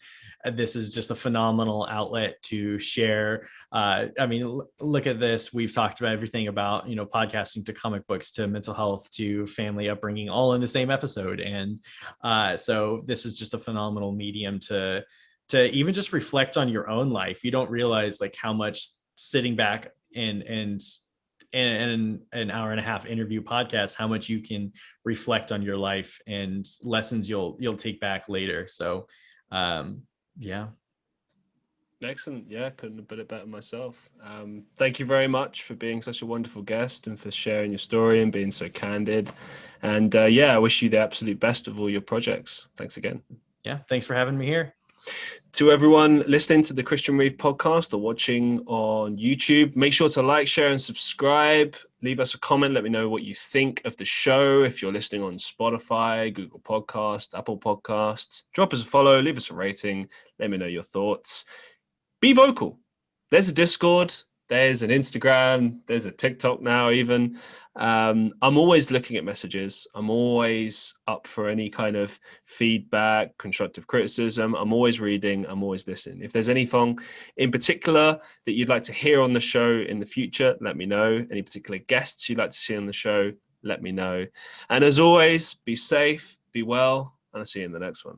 this is just a phenomenal outlet to share. Look at this. We've talked about everything about, podcasting, to comic books, to mental health, to family upbringing, all in the same episode. And so this is just a phenomenal medium to even just reflect on your own life. You don't realize like how much sitting back and an hour and a half interview podcast, how much you can reflect on your life and lessons you'll take back later. So yeah. Excellent. Yeah, couldn't have put it better myself. Thank you very much for being such a wonderful guest and for sharing your story and being so candid. And I wish you the absolute best of all your projects. Thanks again. Yeah, thanks for having me here. To everyone listening to the Christian Reeve podcast or watching on YouTube, make sure to like, share, and subscribe. Leave us a comment. Let me know what you think of the show. If you're listening on Spotify, Google Podcasts, Apple Podcasts, drop us a follow, leave us a rating. Let me know your thoughts. Be vocal. There's a Discord. There's an Instagram. There's a TikTok now even. I'm always looking at messages. I'm always up for any kind of feedback, constructive criticism. I'm always reading. I'm always listening. If there's anything in particular that you'd like to hear on the show in the future, let me know. Any particular guests you'd like to see on the show, let me know. And as always, be safe, be well, and I'll see you in the next one.